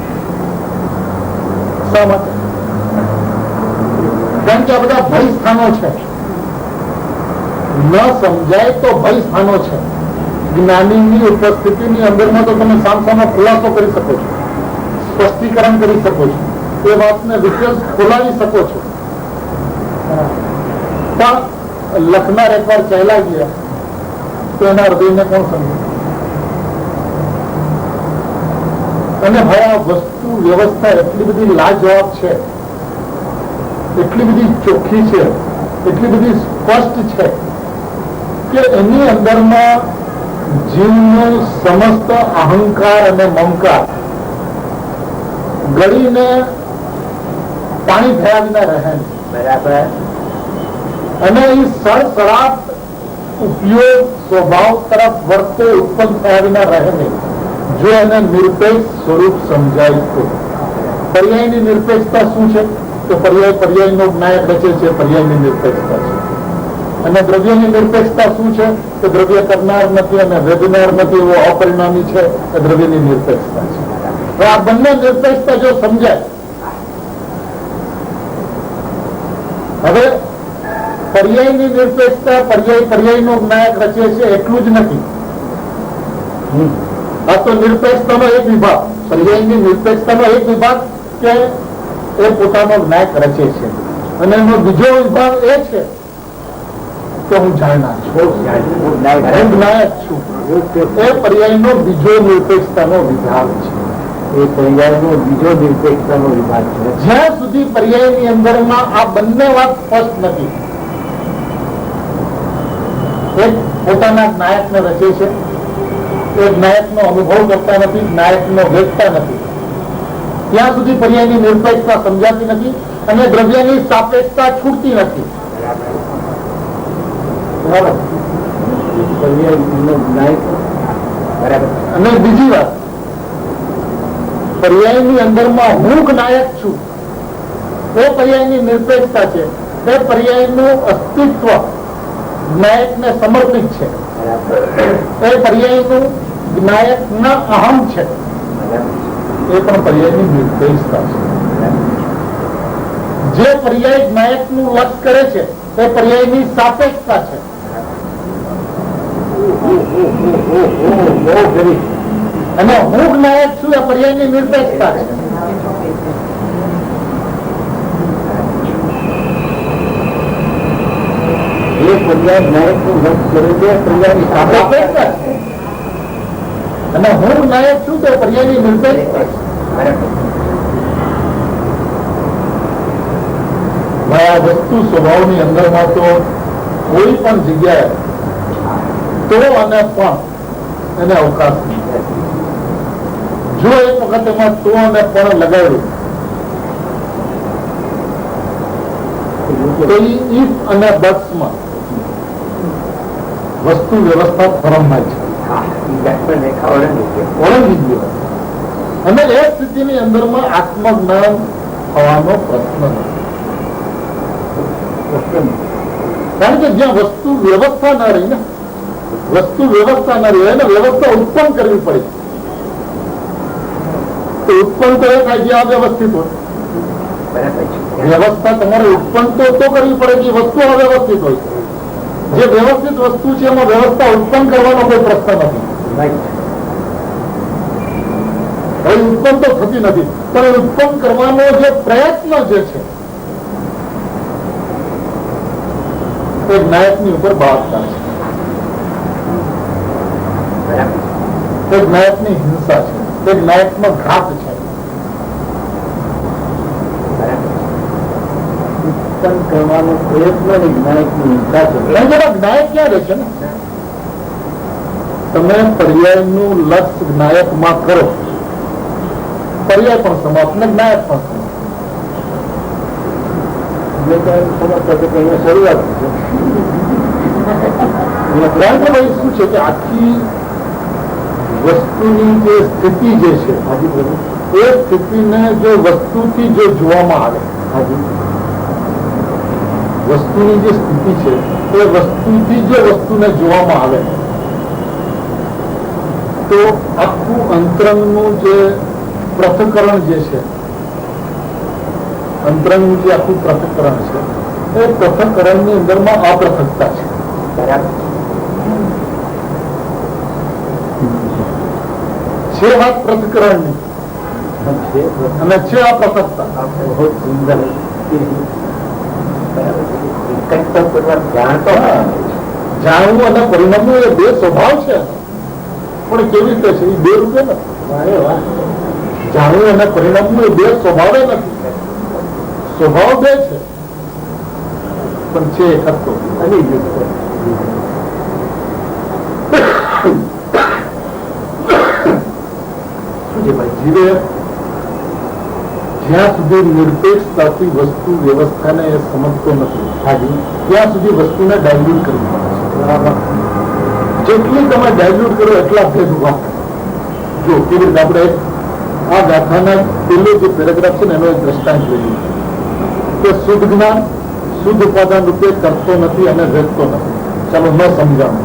શા માટે? કારણ કે આ બધા ભય સ્થાનો છે. ન સમજાય તો ભય સ્થાનો છે. જ્ઞાનીની ઉપસ્થિતિની અંદરમાં તો તમે સામસામો ખુલાસો કરી શકો છો, સ્પષ્ટીકરણ કરી શકો છો, એ વાતને વિશેષ ખોલાવી શકો છો. પણ લખનાર એકવાર ચાલ્યા ગયા તો એના હૃદયને કોણ સમજે? અને ભાઈ આ વસ્તુ વ્યવસ્થા એટલી બધી લાજવાબ છે, એટલી બધી ચોખ્ખી છે, એટલી બધી સ્પષ્ટ છે કે એની અંદરમાં જીવનું સમસ્ત અહંકાર અને મમકાર ગળીને પાણી થયા વિના રહે. બરાબર. અને એ સળસળાટ ઉપયોગ સ્વભાવ તરફ વર્તે ઉત્પન્ન થયા વિના રહે નહીં, જો એને નિરપેક્ષ સ્વરૂપ સમજાય તો. પર્યાયની નિરપેક્ષતા શું છે? તો પર્યાયનો જ્ઞાયક રચે છે, પર્યાયની નિરપેક્ષતા છે. અને દ્રવ્યની નિરપેક્ષતા શું છે? કે દ્રવ્ય કરનાર નથી અને વેદનાર નથી, એવો અપરિણામી છે, એ દ્રવ્યની નિરપેક્ષતા છે. આ બંને નિરપેક્ષતા જો સમજાય પર્યાયની નિરપેક્ષતા પર્યાયનો જ્ઞાયક રચે છે એટલું જ નથી. આ તો નિરપેક્ષતાનો એક વિભાગ, પર્યાયની નિરપેક્ષતાનો એક વિભાગ કે એ પોતાનો જ્ઞાયક રચે છે, અને એનો બીજો વિભાગ એ છે કે હું જાણનાર છું, હું જ્ઞાયક છું. એ પર્યાયનો બીજો નિરપેક્ષતાનો વિભાગ છે. એ પર્યાયનો બીજો નિરપેક્ષતાનો વિભાગ છે. જ્યાં સુધી પર્યાયની અંદરમાં આ બંને વાત સ્પષ્ટ નથી, એક પોતાના જ્ઞાયકને રચે છે, એ જ્ઞાયકનો અનુભવ કરતા નથી, જ્ઞાયકનો વેચતા નથી, ત્યાં સુધી પર્યાયની નિરપેક્ષતા સમજાતી નથી અને દ્રવ્યની સાપેક્ષતા છૂટતી નથી. બરાબર. અને બીજી વાત, પર્યાયની અંદરમાં હું જ્ઞાયક છું, એ પર્યાયની નિરપેક્ષતા છે. એ પર્યાયનું અસ્તિત્વ જ્ઞાયકને સમર્પિત છે. એ પર્યાયનું જ્ઞાયકના અહમ છે. એ પણ પર્યાયની નિરપેક્ષતા છે. જે પર્યાય જ્ઞાયકનું લક્ષ કરે છે એ પર્યાયની સાપેક્ષતા છે. અને હું જ્ઞાયક છું એ પર્યાયની નિરપેક્ષતા છે. એ પર્યાય જ્ઞાયકનું લક્ષ કરે છે, પર્યાયની સાપેક્ષતા છે. અને હું જ્ઞાયક છું તે પર્યાયની નિરપેક્ષતા છે. આ વસ્તુ સ્વભાવની અંદરમાં તો કોઈ પણ જગ્યાએ તો અને પણ એને અવકાશ નથી. જો એક વખત એમાં તો અને પણ લગાવ્યું તો ઈફ અને બટ્સમાં વસ્તુ વ્યવસ્થા ફરમમાં છે, ઓળંગી ગયો. અને એ સ્થિતિની અંદરમાં આત્મજ્ઞાન થવાનો પ્રશ્ન નથી. કારણ કે જ્યાં વસ્તુ વ્યવસ્થા ના રહી ને, વસ્તુ વ્યવસ્થા ના રહી એને વ્યવસ્થા ઉત્પન્ન કરવી પડે. તો ઉત્પન્ન તો એ થાય જે અવ્યવસ્થિત હોય. વ્યવસ્થા તમારે ઉત્પન્ન તો કરવી પડે કે વસ્તુ અવ્યવસ્થિત હોય. જે વ્યવસ્થિત વસ્તુ છે એમાં વ્યવસ્થા ઉત્પન્ન કરવાનો કોઈ પ્રશ્ન નથી. હવે ઉત્પન્ન તો થતી નથી, પણ ઉત્પન્ન કરવાનો જે પ્રયત્ન જે છે એ જ્ઞાયકની ઉપર બળાત્કાર છે, એ જ્ઞાયકની હિંસા છે, એ જ્ઞાયકનો ઘાત છે. ઉત્પન્ન કરવાનો પ્રયત્ન જ્ઞાયકની હિંસા છે. જ્ઞાયક ક્યાં રહે છે ને, તમે પર્યાયનું લક્ષ જ્ઞાયકમાં કરો, પર્યાય પણ સમાપ્ત ને જ્ઞાયક પણ સમાપ્ત. શરૂઆત શું છે કે આખી વસ્તુની જે સ્થિતિ જે છે એ સ્થિતિને જો વસ્તુથી જો જોવામાં આવે, વસ્તુની જે સ્થિતિ છે એ વસ્તુથી જો વસ્તુને જોવામાં આવે તો આખું અંતરંગનું જે પૃથ્થકરણ જે છે, અંતરંગનું જે આખું પૃથ્થકરણ છે એ પૃથ્થકરણની અંદરમાં અપૃથકતા છે. છે વાત પૃથ્થકરણની અને છે અપૃથકતા. જાણવું અને પરિણામવું એ બે સ્વભાવ છે, પણ કેવી રીતે છે? એ બે રૂપે નથી. જાણવું અને પરિણામવું એ બે સ્વભાવ નથી. સ્વભાવ બે છે પણ છે એક હતો. જીવે જ્યાં સુધી નિરપેક્ષતાથી વસ્તુ વ્યવસ્થાને એ સમજતો નથી ત્યાં સુધી વસ્તુને ડાયલ્યુટ કરવી પડે છે. જેટલી તમે ડાયલ્યુટ કરો એટલા ભેદ ઉભા થાય. જો કેવી રીતે આપણે આ ગાથાના પેલો જે પેરેગ્રાફ છે ને એનો એક દ્રષ્ટાંત લઈએ કે શુદ્ધ જ્ઞાન શુદ્ધ ઉપાદાન રૂપે કરતો નથી અને વેચતો નથી. ચાલો ન સમજાવું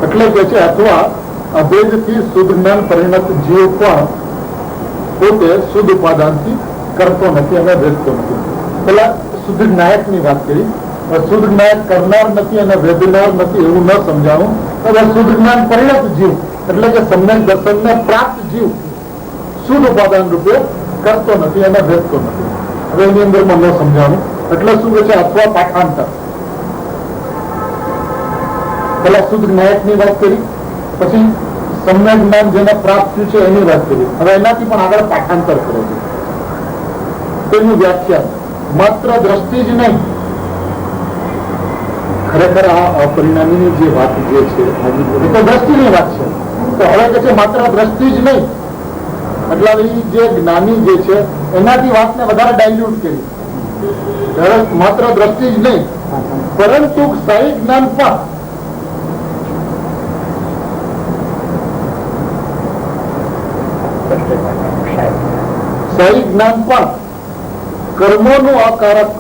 એટલે કે છે અથવા અભેદથી શુદ્ધ જ્ઞાન પરિણત જીવ પણ પોતે શુદ્ધ ઉપાદાનથી કરતો નથી અને વેચતો નથી. પેલા શુદ્ધ નાયકની વાત કરી, શુદ્ધ જ્ઞાન કરનાર નથી અને વેદનાર નથી એવું ન સમજાવું. હવે શુદ્ધ જ્ઞાન પરિણત જીવ એટલે કે સમ્યક દર્શનને પ્રાપ્ત જીવ શુદ્ધ ઉપાદાન રૂપે કરતો નથી અને વેદતો નથી. હવે એની અંદરમાં ન સમજાવું એટલે શું કહે છે? અથવા પાઠાંતર. પેલા શુદ્ધ જ્ઞાયકની વાત કરી, પછી સમ્યક જ્ઞાન જેને પ્રાપ્ત થયું છે એની વાત કરી. હવે એનાથી પણ આગળ પાઠાંતર કરે છે. તેની વ્યાખ્યા માત્ર દ્રષ્ટિ જ નહીં, ખરેખર આ અપરિણામીની જે વાત જે છે એ તો દ્રષ્ટિની વાત છે. તો હવે કે છે માત્ર દ્રષ્ટિ જ નહીં, એટલે જે જ્ઞાની જે છે એનાથી વાતને વધારે ડાયલ્યુટ કરી. માત્ર દ્રષ્ટિ જ નહીં પરંતુ સ્થાયી જ્ઞાન પણ સ્થાયી જ્ઞાન પણ કર્મોનું અકારક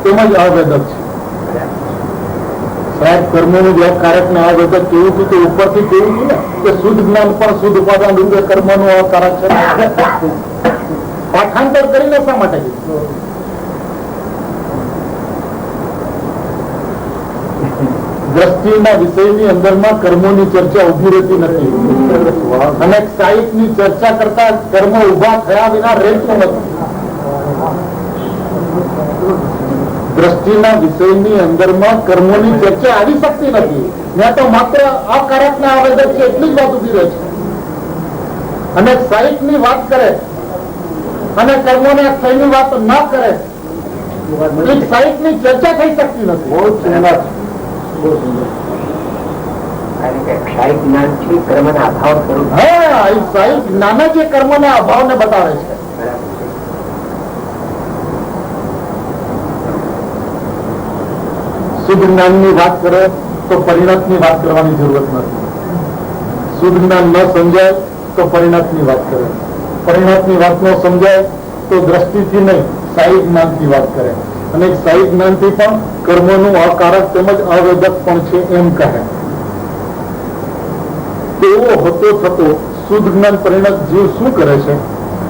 તેમજ અવેદક છે. સાહેબ કર્મોનું જે અકારક ને અવેદક કેવું હતું તે ઉપરથી કેવું હતું ને કે શુદ્ધ જ્ઞાન પણ શુદ્ધ ઉપાદાન રૂપે કર્મોનું અકારક છે. પાઠાંતર કરીને શા માટે? દ્રષ્ટિના વિષયની અંદરમાં કર્મોની ચર્ચા ઉભી રહેતી નથી અને સાહિત્યની ચર્ચા કરતા કર્મો ઉભા થયા વિના રહેતું નથી. દ્રષ્ટિના વિષયની અંદરમાં કર્મોની ચર્ચા આવી શકતી નથી. ત્યાં તો માત્ર અકારક ના આવેદક છે એટલી જ વાત ઉભી રહે છે. અને સાહિત્યની વાત કરે અને કર્મોને થઈની વાત ન કરે સાહિત્યની ચર્ચા થઈ શકતી નથી. બહુ સુંદર. જ્ઞાન જે કર્મના અભાવને બતાવે છે. શુદ્ધ જ્ઞાનની વાત કરે તો પરિણતની વાત કરવાની જરૂરત નથી. શુદ્ધ જ્ઞાન ન સમજાય તો પરિણતની વાત કરે. પરિણતની વાત ન સમજાય તો દ્રષ્ટિથી નહીં સ્થાયી જ્ઞાનથી વાત કરે. અને સ્થાયી જ્ઞાનથી પણ કર્મોનું અકારક તેમજ અવેદક પણ છે એમ કહે. તેવો હોતો થતો શુદ્ધ જ્ઞાન પરિણત જીવ શું કરે છે?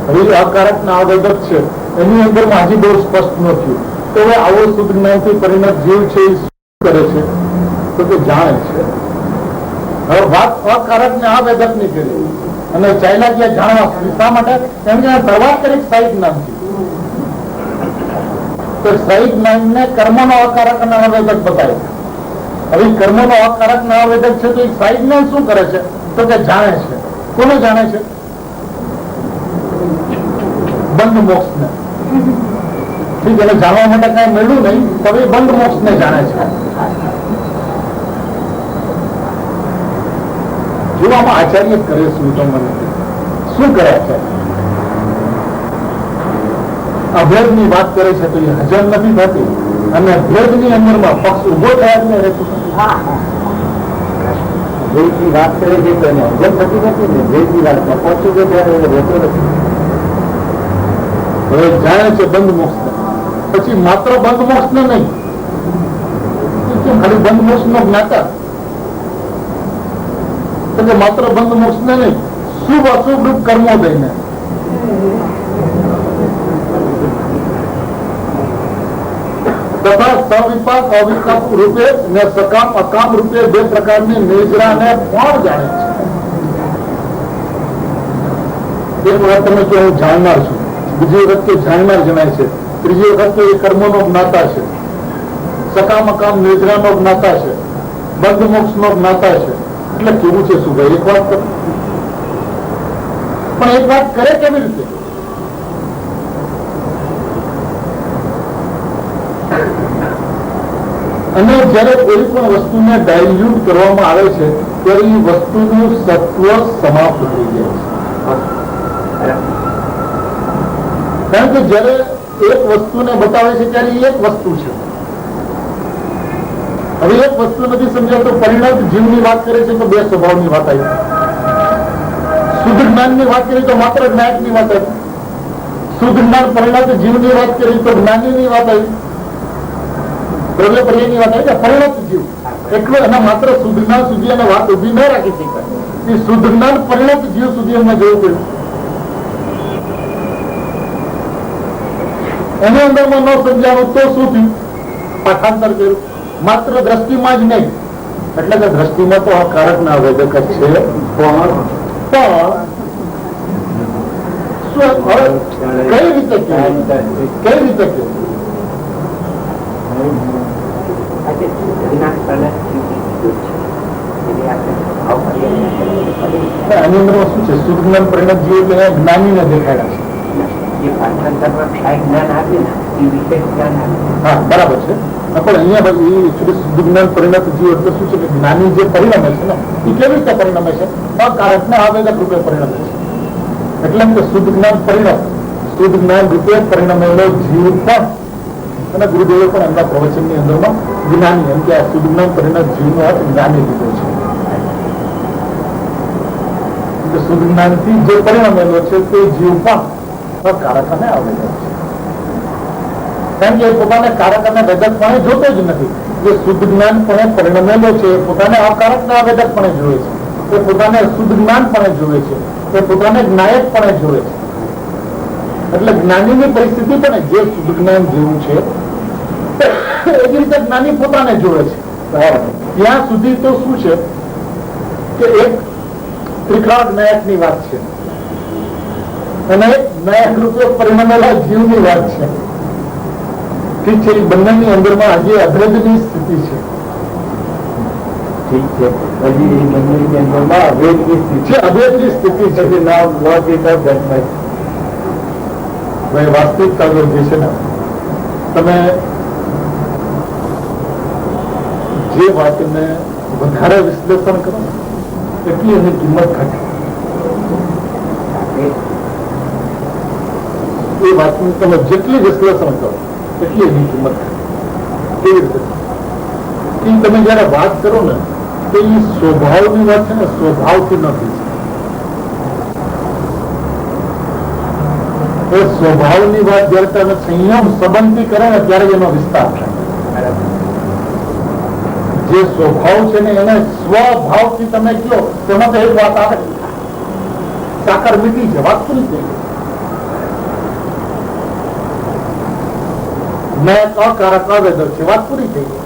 હવે અકારક ના અવેદક છે એની અંદર હજી બહુ સ્પષ્ટ ન થયું. તો હવે આવો શુદ્ધ જ્ઞાનથી પરિણત જીવ છે એ શું કરે છે? તો તે જાણે છે. હવે વાત અકારક ને અવેદક ની કરી અને ચાલ્યા ગયા જાણવા. શા માટે? કેમ કે શરૂઆત કરી સ્થાયી જ્ઞાનથી. તો સ્થાયી જ્ઞાન ને કર્મનો અકારક અને અવેદક બતાવે. હવે કર્મનો અકારક અને અવેદક છે તો એ સ્થાયી જ્ઞાન શું કરે છે? તો કે જાણે છે. કોને જાણે છે? બંધ મોક્ષ ને. ઠીક, એને જાણવા માટે કઈ મળ્યું નહીં તો એ બંધ મોક્ષ ને જાણે છે. જો આમાં આચાર્ય કરે શું તો મને શું કરે આચાર્ય? અભેદની વાત કરે છે તો એ હજમ નથી થતી અને ભેદની અંદરમાં પક્ષ ઉભો થયા રહેતું ભેદની વાત કરે છે તો એને હજમ થતી નથી ને ભેદની વાત પક્ષ ઉભો થયા રહેતો નથી. હવે જાણે છે બંધ મોક્ષ પછી માત્ર બંધ મોક્ષ ને નહીં, ખાલી બંધ મોક્ષ નો જ્ઞાતા તો માત્ર બંધ મોક્ષ ને નહીં શુભ અશુભ રૂપ કર્મો દઈને તથા સવિપાક અવિપાક રૂપે ને સકામ અકામ રૂપે બે પ્રકારની નિજરાને પણ જાણે છે. એક વખત તમે કહો હું જાણનાર છું, બીજી વખતે જાણનાર જણાય છે, ત્રીજી વખતે એ કર્મોનો જ્ઞાતા છે, સકામ અકામ નિજરાનો જ્ઞાતા છે, બંધ મોક્ષ નો જ્ઞાતા છે. એટલે કેવું છે શું ભાઈ? એક વાત પણ એક વાત કરે કેવી રીતે? અને જયારે કોઈ પણ વસ્તુને ડાયલ્યુટ કરવામાં આવે છે ત્યારે એ વસ્તુનું સત્વ સમાપ્ત થઈ જાય છે. કારણ કે જયારે એક વસ્તુને બતાવે છે ત્યારે એ એક વસ્તુ છે. હવે એક વસ્તુ નથી સમજાય તો પરિણત જીવની વાત કરે છે તો બે સ્વભાવની વાત આવી. શુદ્ધ જ્ઞાનની વાત કરી તો માત્ર જ્ઞાનની વાત આવી. શુદ્ધ જ્ઞાન પરિણત જીવની વાત કરી તો જ્ઞાનીની વાત આવી. દ્રવ્યપર્યની વાત આવી કે પરિણત જીવ એટલું એના માત્ર શુદ્ધ જ્ઞાન સુધી એને વાત ઉભી ન રાખી શકાય. એ શુદ્ધ જ્ઞાન પરિણત જીવ સુધી એમને જવું પડ્યું. એની અંદરમાં ન સમજાણું તો શું થયું? પાઠાંતર કર્યું, માત્ર દ્રષ્ટિમાં જ નહીં. એટલે કે દ્રષ્ટિમાં તો અકારકના વેદક જ છે, પણ કઈ રીતે કઈ રીતે આની અંદરમાં શું છે? શુદ્ધ જ્ઞાન પરિણત જીવ એટલે જ્ઞાનીને દેખાડ્યા છે. હા, બરાબર છે. પણ અહીંયા શુદ્ધ જ્ઞાન પરિણત જીવ એટલે શું છે કે જ્ઞાની જે પરિણમે છે ને એ કેવી રીતે પરિણમે છે? અકારકને આવેદક રૂપે પરિણમે છે. એટલે કે શુદ્ધ જ્ઞાન પરિણત, શુદ્ધ જ્ઞાન રૂપે પરિણમેલો જીવ પણ, અને ગુરુદેવે પણ એમના પ્રવચનની અંદરમાં જ્ઞાની, એમ કે આ શુદ્ધ જ્ઞાન પરિણત જીવનો અર્થ જ્ઞાની લીધો છે. શુદ્ધ જ્ઞાનથી જે પરિણમેલો છે તે જીવ પણ અકારક અને આવેદક છે. કારણ કે એ પોતાને કારક અને વેદકપણે જોતો જ નથી. જે શુદ્ધ જ્ઞાનપણે પરિણમેલો છે એ પોતાને અકારક ને આવેદકપણે જોવે છે, એ પોતાને શુદ્ધ જ્ઞાનપણે જોવે છે, એ પોતાને જ્ઞાયકપણે જોવે છે. એટલે જ્ઞાનીની પરિસ્થિતિ પણ જે શુદ્ધ જ્ઞાન જેવું છે એવી રીતે જ્ઞાની પોતાને જોવે છે. ત્યાં સુધી તો શું છે કે એક ત્રિકાળ જ્ઞાયકની વાત છે અને જ્ઞાયક રૂપે પરિણમેલા જીવની વાત છે. ઠીક છે, એ બંનેની અંદરમાં હજી અભેદની સ્થિતિ છે. ઠીક છે, હજી એ બંનેની અંદરમાં અભેદની સ્થિતિ છે. અભેદની સ્થિતિ છે કે નામ વાસ્તવિકતા જે છે ને, તમે જે વાતને વધારે વિશ્લેષણ કરો એટલી એની કિંમત ઘટે. એ વાતનું તમે જેટલી વિશ્લેષણ કરો એટલી એની કિંમત ઘટે. કેવી રીતે? એ તમે જયારે વાત કરો ને તો એ સ્વભાવની વાત છે ને, સ્વભાવથી નથી. એ સ્વભાવની વાત જયારે તમે સંયમ સંબંધથી કરે ને ત્યારે એનો વિસ્તાર થાય. જે સ્વભાવ છે ને એને સ્વભાવથી તમે કહો તેમાં તો એક વાત આવે, સાકર મીઠી છે, વાત પૂરી થઈ ગઈ. મેં અકારક આવેદક છે, વાત પૂરી થઈ ગઈ.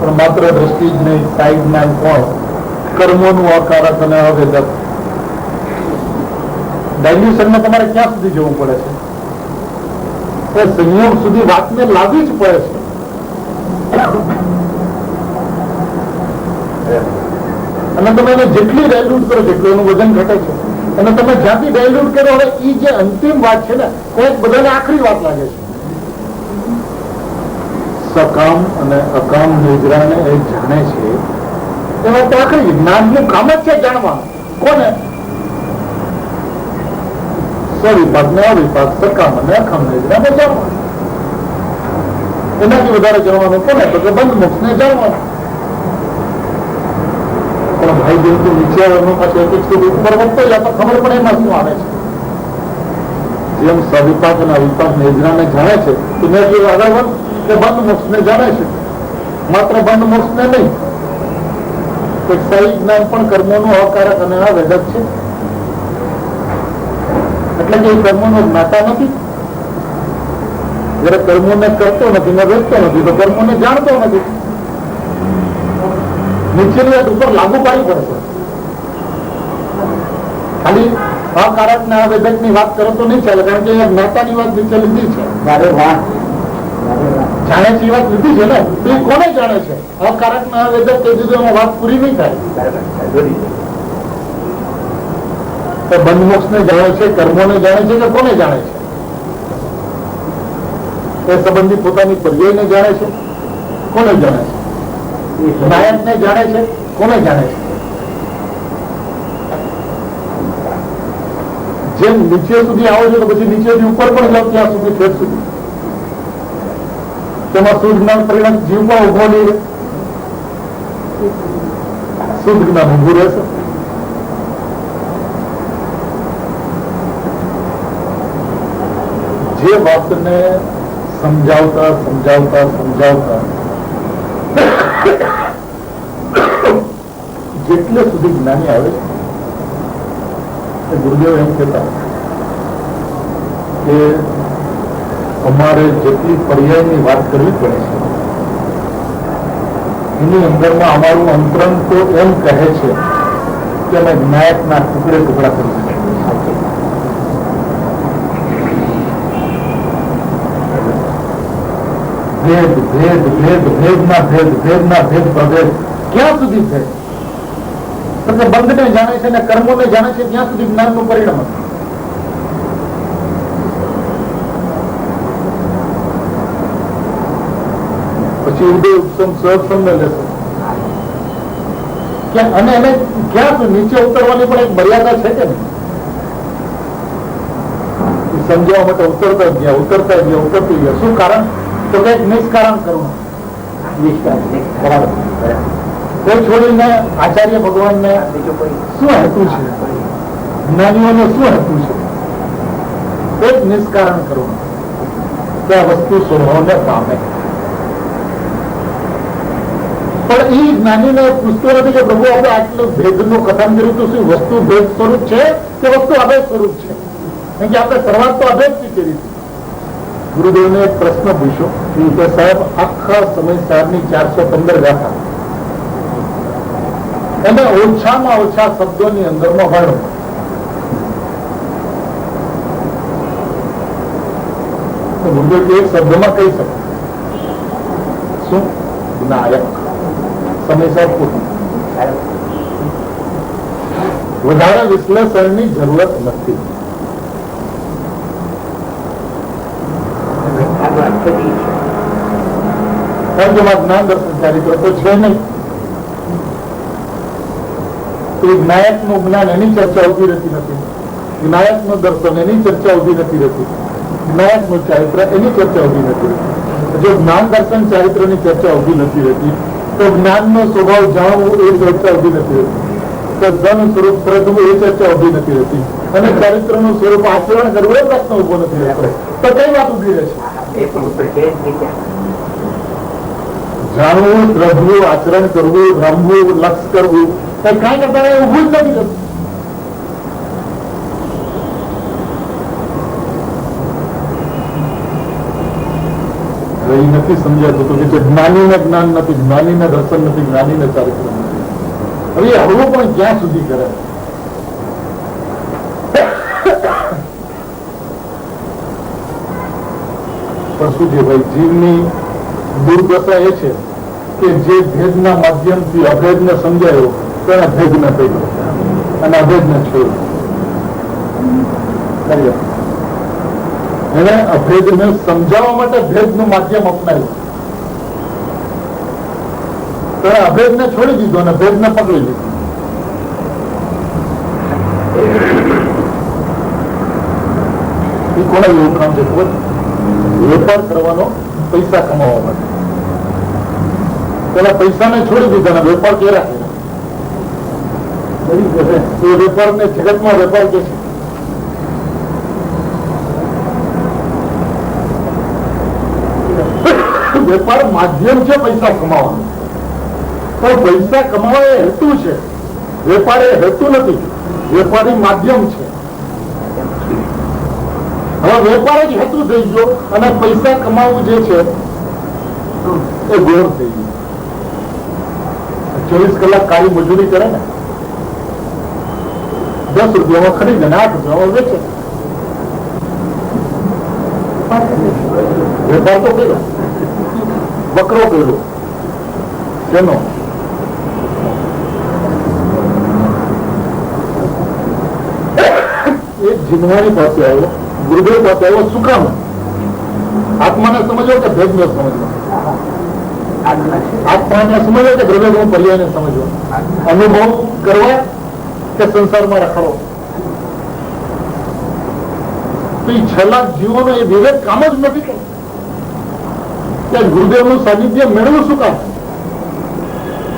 પણ માત્ર દ્રષ્ટિ જ નહીં, સાઈ જ્ઞાન પણ કર્મોનું અકારક અને આવેદક. ડાયલ્યુશનમાં તમારે ક્યાં સુધી જવું પડે છે? સંયમ સુધી વાતને લાવવી જ પડે છે. અને તમે એને જેટલી ડાયલ્યુટ કરો તેટલું એનું વજન ઘટે છે. અને તમે જ્યાંથી ડાયલ્યુટ કરો હવે એ જે અંતિમ વાત છે ને કોઈક બધાને આખરી વાત લાગે છે. સકામ અને અકામ નિદ્રાને એ જાણે છે એમાં તો આખરી જ્ઞાનનું કામ જ છે જાણવાનું. કોને? સ્વવિપાક ને અવિપાક, સકામ અને અકામ નિદ્રાને જાણવાનું. એનાથી વધારે જાણવાનું કોને? તો કે બંધ મોક્ષ ને જાણવાનું. પણ ભાઈ બિલકુલ નીચે પાછું એક સુધી ઉપર વધતો જાય તો ખબર પડે એમાં શું આવે છે. જેમ સવિપાક અને અવિપાક નિદ્રાને જાણે છે એનાથી આગળ વધે કે બંધ મોક્ષ ને જાણે છે. માત્ર બંધ મોક્ષ ને નહીં, સાઈ જ્ઞાન પણ કર્મોનું અકારક અને આવેદક છે. એટલે કે એ કર્મોનો જ્ઞાતા નથી. જયારે કર્મોને કરતો નથી ને વેચતો નથી તો કર્મોને જાણતો નથી. નીચેની વાત ઉપર લાગુ પાડવી પડશે. ખાલી અકારક ને આવેદક ની વાત કરો તો નહીં ચાલે, કારણ કે જ્ઞાતાની વાત નીચે લીધી છે. જાણે છે એ વાત લીધી છે ને, તો એ કોને જાણે છે? અકારક ને આવેદક કહી દીધું એમાં વાત પૂરી નહીં થાય. તો બંધ મોક્ષ ને જાણે છે, કર્મોને જાણે છે કે કોને જાણે છે? એ સંબંધી પોતાની પર્યાયને જાણે છે, કોને જાણે છે? નાયક ને જાણે છે, કોને જાણે છે? જેમ નીચે સુધી આવો છો તો પછી નીચેથી ઉપર પણ જાઓ ત્યાં સુધી ફેર સુધી તેમાં શુદ્ધ જ્ઞાન પરિણામ જીવ પણ ઉભો નહીં રહે. શુદ્ધ જ્ઞાન ઉભું રહેશે. જે વાતને સમજાવતા સમજાવતા સમજાવતા જેટલે સુધી જ્ઞાની આવે ગુરુદેવ એમ કહેતા કે અમારે જેટલી પર્યાયની વાત કરવી પડે છે એની અંદરમાં અમારું અંતરંગ તો એમ કહે છે કે અમે જ્ઞાયકના ટુકડે ટુકડા કરી શકીએ. ભેદ ભેદ ભેદ ભેદના ભેદ ભેદના ભેદ પ્રભેદ ક્યાં સુધી ભેદ? બંધને જાણે છે ને કર્મોને જાણે છે ત્યાં સુધી જ્ઞાનનું પરિણામ હતું. પછી ઉદય ઉપસમ સહસંગ લેશે અને એને ક્યાં નીચે ઉતરવાની પણ એક મર્યાદા છે કે નહીં? સમજાવવા માટે ઉતરતી ગયા. શું કારણ? તો કઈક નિષ્કારણ કરવું. બરાબર. કોઈ છોડીને આચાર્ય ભગવાનને શું હેતુ છે? જ્ઞાનીઓને શું હેતુ છે? એક નિષ્કારણ કરવું કે આ વસ્તુ સ્વભાવને પામે. પણ એ જ્ઞાનીને પૂછતો નથી કે પ્રભુ આપણે આટલું ભેદનું કથન કર્યું તો શું વસ્તુ ભેદ સ્વરૂપ છે કે વસ્તુ અભેદ સ્વરૂપ છે? કારણ કે આપણે શરૂઆત તો અભેદથી કરી હતી. ગુરુદેવને એક પ્રશ્ન પૂછ્યો કે સાહેબ આખા સમય સાહેબની 415 ગાથા એને ઓછામાં ઓછા શબ્દોની અંદરમાં વર્ણો. ગુરુદેવ એક શબ્દમાં કહી શકે શું? નાયક. સમયસર પૂરું. વધારે વિશ્લેષણની જરૂરત નથી. કારણ કે જ્ઞાન દર્શન ચારિત્ર તો છે નહીં. જ્ઞાયક નું જ્ઞાન એની ચર્ચા ઉભી રહેતી નથી. જ્ઞાયક નું દર્શન એની ચર્ચા ઉભી નથી રહેતી. જ્ઞાયક નું ચારિત્ર એની ચર્ચા ઉભી નથી રહેતી. જો જ્ઞાન દર્શન ચારિત્ર ની ચર્ચા ઉભી નથી રહેતી તો જ્ઞાન નો સ્વભાવ જાણવું એ ચર્ચા ઉભી નથી રહેતી. તો ધન સ્વરૂપ શ્રદ્ધવું એ ચર્ચા ઉભી નથી રહેતી. અને ચારિત્ર નું સ્વરૂપ આચરણ કરવું એ પ્રશ્ન ઉભો નથી રહેતો. તો કઈ વાત ઉભી રહેશે? જાણવું, શ્રદ્ધવું, આચરણ કરવું, રમવું, લક્ષ કરવું કઈ કરતા ઉભું જ નથી થતું. એ નથી સમજાતું તો કે જ્ઞાનીને જ્ઞાન નથી, જ્ઞાનીને દર્શન નથી, જ્ઞાનીને ચારિત્ર નથી. હવે હળવું પણ ક્યાં સુધી કરે? પણ શું છે ભાઈ, જીવની દુર્દશા એ છે કે જે ભેદના માધ્યમથી અભેદને સમજાયો તેને ભેદ ન કહ્યું અને અભેદને છોડ્યું. એને અભેદને સમજાવવા માટે ભેદનું માધ્યમ અપનાવ્યું. તેને અભેદને છોડી દીધો અને ભેદને પકડી લીધો. એ કોના એવું કામ છે? વેપાર કરવાનો, પૈસા કમાવા માટે. પેલા પૈસાને છોડી દીધા અને વેપાર કેરા એ વેપારને જગતમાં વેપાર કે છે. વેપાર માધ્યમ છે પૈસા કમાવાનો, પણ પૈસા કમાવા એ હેતુ છે. વેપાર એ હેતુ નથી, વેપારી માધ્યમ છે. હવે વેપાર જ હેતુ થઈ ગયો અને પૈસા કમાવવું જે છે એ ગોળ થઈ ગયું. 24 કલાક કાળી મજૂરી કરે ને, 10 રૂપિયામાં ખરીદે ને 8 રૂપિયામાં વેચે. વેપાર તો કર્યો, બકરો કર્યો. શેનો? એક જીનવાણી પાસે આવ્યો, ગુરુદેવ પાસે આવ્યો. શું કામ? આત્માને સમજો કે ભેદને સમજવો? આત્માને સમજો કે દ્રવ્ય પર્યાયને સમજવો? અનુભવ કરવા કે સંસારમાં રખડો? તો એ છેલ્લા જીવોનો એ વિવેક કામ જ નથી કરતો. ગુરુદેવ નું સાનિધ્ય મેળવું શું કામ?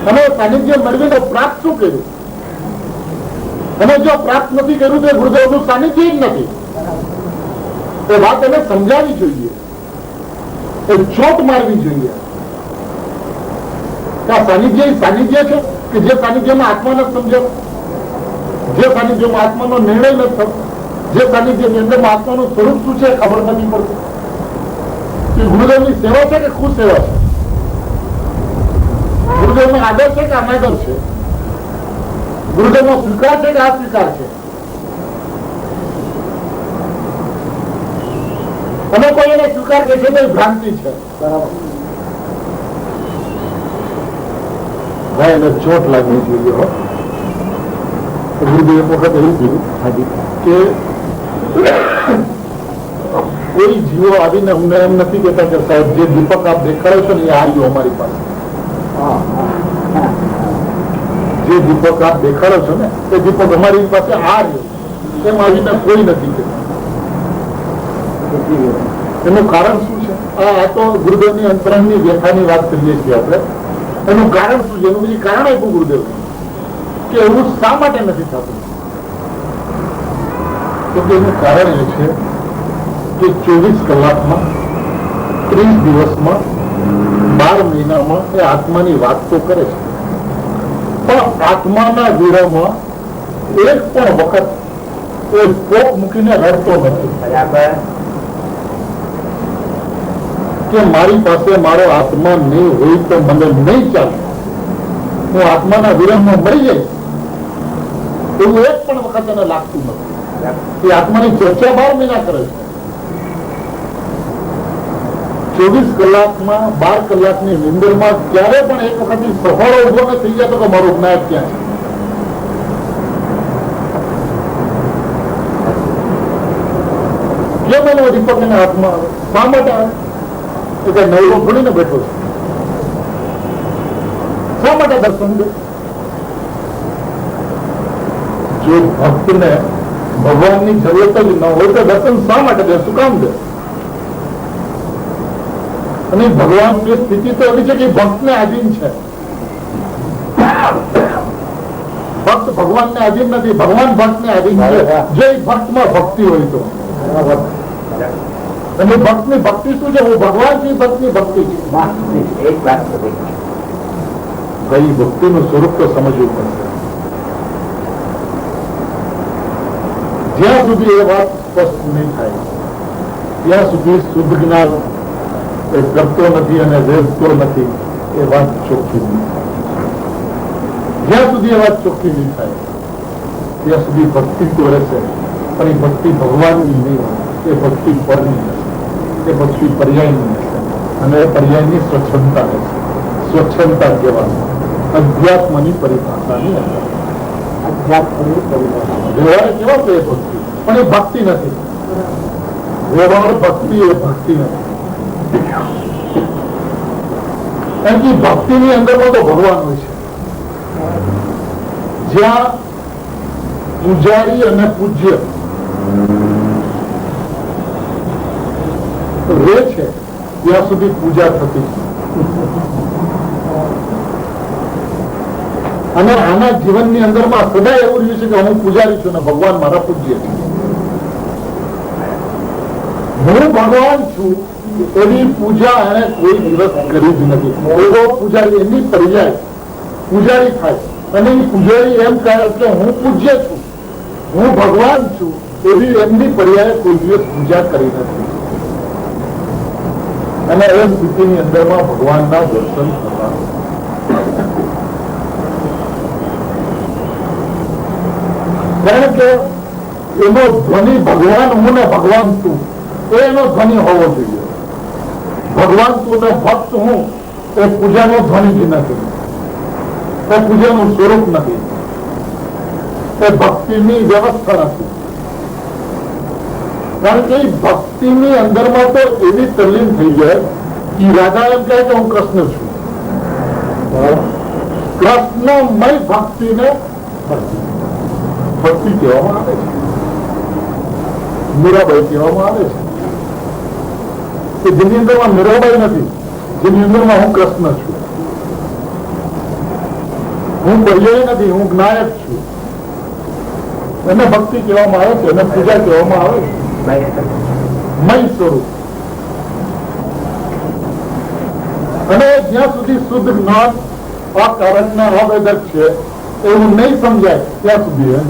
તમે સાનિધ્ય મેળવીને પ્રાપ્ત શું કર્યું? તમે જો પ્રાપ્ત નથી કર્યું તો ગુરુદેવ નું સાનિધ્ય જ નથી. એ વાત એને સમજાવવી જોઈએ, એ ચોટ મારવી જોઈએ. આ સાનિધ્ય એ સાનિધ્ય છે કે જે સાનિધ્યમાં આત્મા નથી સમજાવ, જે સાનિધ્યમાં આત્માનો નિર્ણય નથી થતો, જે સાનિધ્યની અંદરમાં આત્માનું સ્વરૂપ શું છે ખબર નથી પડતું. ગુરુદેવની સેવા છે કે ખુદ સેવા છે? ગુરુદેવનો આદર છે કે અનાદર છે? ગુરુદેવનો સ્વીકાર છે કે અસ્વીકાર છે? અને કોઈ એને સ્વીકાર કે છે તો ભ્રાંતિ છે. બરાબર. ભાઈ એને ચોટ લાગવી જોઈએ. ગુરુદેવ એક વખત એવું કીધું કે કોઈ જીવો આવીને અમને એમ નથી કહેતા કે સાહેબ જે દીપક આપ દેખાડો છો ને એ આવ્યો અમારી પાસે. જે દીપક આપ દેખાડો છો ને એ દીપક અમારી પાસે આવ્યો એમ આવીને કોઈ નથી કહેતા. એનું કારણ શું છે? આ તો ગુરુદેવની અંતરંગની વ્યથાની વાત કરીએ છીએ આપણે. એનું કારણ શું છે? એનું બીજું કારણ આપ્યું ગુરુદેવ કે એવું શા માટે નથી થતું? તો કે એનું કારણ એ છે કે 24 કલાકમાં 30 દિવસમાં 12 મહિનામાં એ આત્માની વાત તો કરે છે, પણ આત્માના વિરહમાં એક પણ વખત એ કોપ મૂકીને રડતો નથી. કે મારી પાસે મારો આત્મા નહીં હોય તો મને નહીં ચાલે, હું આત્માના વિરહમાં મરી જઈશ એવું એક પણ વખત એને લાગતું નથી. એ આત્માની ચર્ચા 12 મહિના કરે છે. 24 કલાકમાં 12 કલાકની નિંદરમાં ક્યારે પણ એક વખત સફળો ઉભો ન થઈ જતો કે મારો જ્ઞાન ક્યાં છે. કેમ એનો દીપક એને હાથમાં આવે? શા માટે આવે? એ કઈ નવરો થોડીને બેઠો છે. શા માટે દર્શન દે? જો ભક્તને ભગવાનની જરૂરત જ ન હોય તો દર્શન શા માટે દે? શું કામ દે? અને ભગવાનની સ્થિતિ તો એવી છે કે ભક્તને આધીન છે. ભક્ત ભગવાનને આધીન નથી, ભગવાન ભક્તને આધીન છે. જે ભક્તમાં ભક્તિ હોય તો. અને ભક્તની ભક્તિ શું છે? હું ભગવાનની ભક્તની ભક્તિ છે. ભાઈ ભક્તિનું સ્વરૂપ તો સમજવું પડશે. જ્યાં સુધી એ વાત સ્પષ્ટ નહીં થાય ત્યાં સુધી શુદ્ધ જ્ઞાન એ કરતો નથી અને વેચતો નથી. એ વાત ચોખ્ખી નહીં. જ્યાં સુધી એ વાત ચોખ્ખી નહીં થાય ત્યાં સુધી ભક્તિ તો રહેશે, પણ એ ભક્તિ ભગવાનની નહીં હોય. એ ભક્તિ પરની હશે, એ ભક્તિ પર્યાયની હશે, અને એ પર્યાયની સ્વચ્છંદતા રહેશે. સ્વચ્છંદતા કહેવાશે અધ્યાત્મની પરિભાષાની અંદર. અધ્યાત્મની પરિભાષા વ્યવહાર કેવો છે? એ ભક્તિ, પણ એ ભક્તિ નથી. વ્યવહાર ભક્તિ એ ભક્તિ નથી. કારણ કે ભક્તિની અંદરમાં તો ભગવાન હોય છે. જ્યાં પૂજારી અને પૂજ્ય રહે છે ત્યાં સુધી પૂજા થતી. અને આના જીવનની અંદરમાં સદાય એવું રહ્યું છે કે હું પૂજારી છું અને ભગવાન મારા પૂજ્ય છે. હું ભગવાન છું એની પૂજા એને કોઈ દિવસ કરી જ નથી. એવો પૂજારી એની પર્યાય પૂજારી થાય અને એ પૂજારી એમ કહે કે હું પૂજ્ય છું, હું ભગવાન છું, એવી એમની પર્યાય કોઈ દિવસ પૂજા કરી નથી. અને એ સ્થિતિની અંદરમાં ભગવાનના દર્શન થવા. કારણ કે એનો ધ્વનિ ભગવાન હું ને ભગવાન તું એનો ધ્વનિ હોવો જોઈએ. ભગવાન તું ને ભક્ત હું એ પૂજાનો ધ્વનિ જ નથી, એ પૂજાનું સ્વરૂપ નથી, એ ભક્તિની વ્યવસ્થા નથી. કારણ કે ભક્તિની અંદરમાં તો એવી તલ્લીન થઈ જાય કે રાધા એમ કહે કે હું કૃષ્ણ છું. કૃષ્ણમય ભક્તિને ભક્તિ કહેવામાં આવે છે. મીરાબાઈ કહેવામાં આવે છે કે જેની અંદરમાં મીરાબાઈ નથી, જેની અંદરમાં હું કૃષ્ણ છું. હું પર્યાય નથી, હું જ્ઞાયક છું. એને ભક્તિ કહેવામાં આવે છે, એને પૂજા કહેવામાં આવે છે. મય સ્વરૂપ. અને જ્યાં સુધી શુદ્ધ જ્ઞાન આ કારણના અવેદક છે એવું નહીં સમજાય ત્યાં સુધી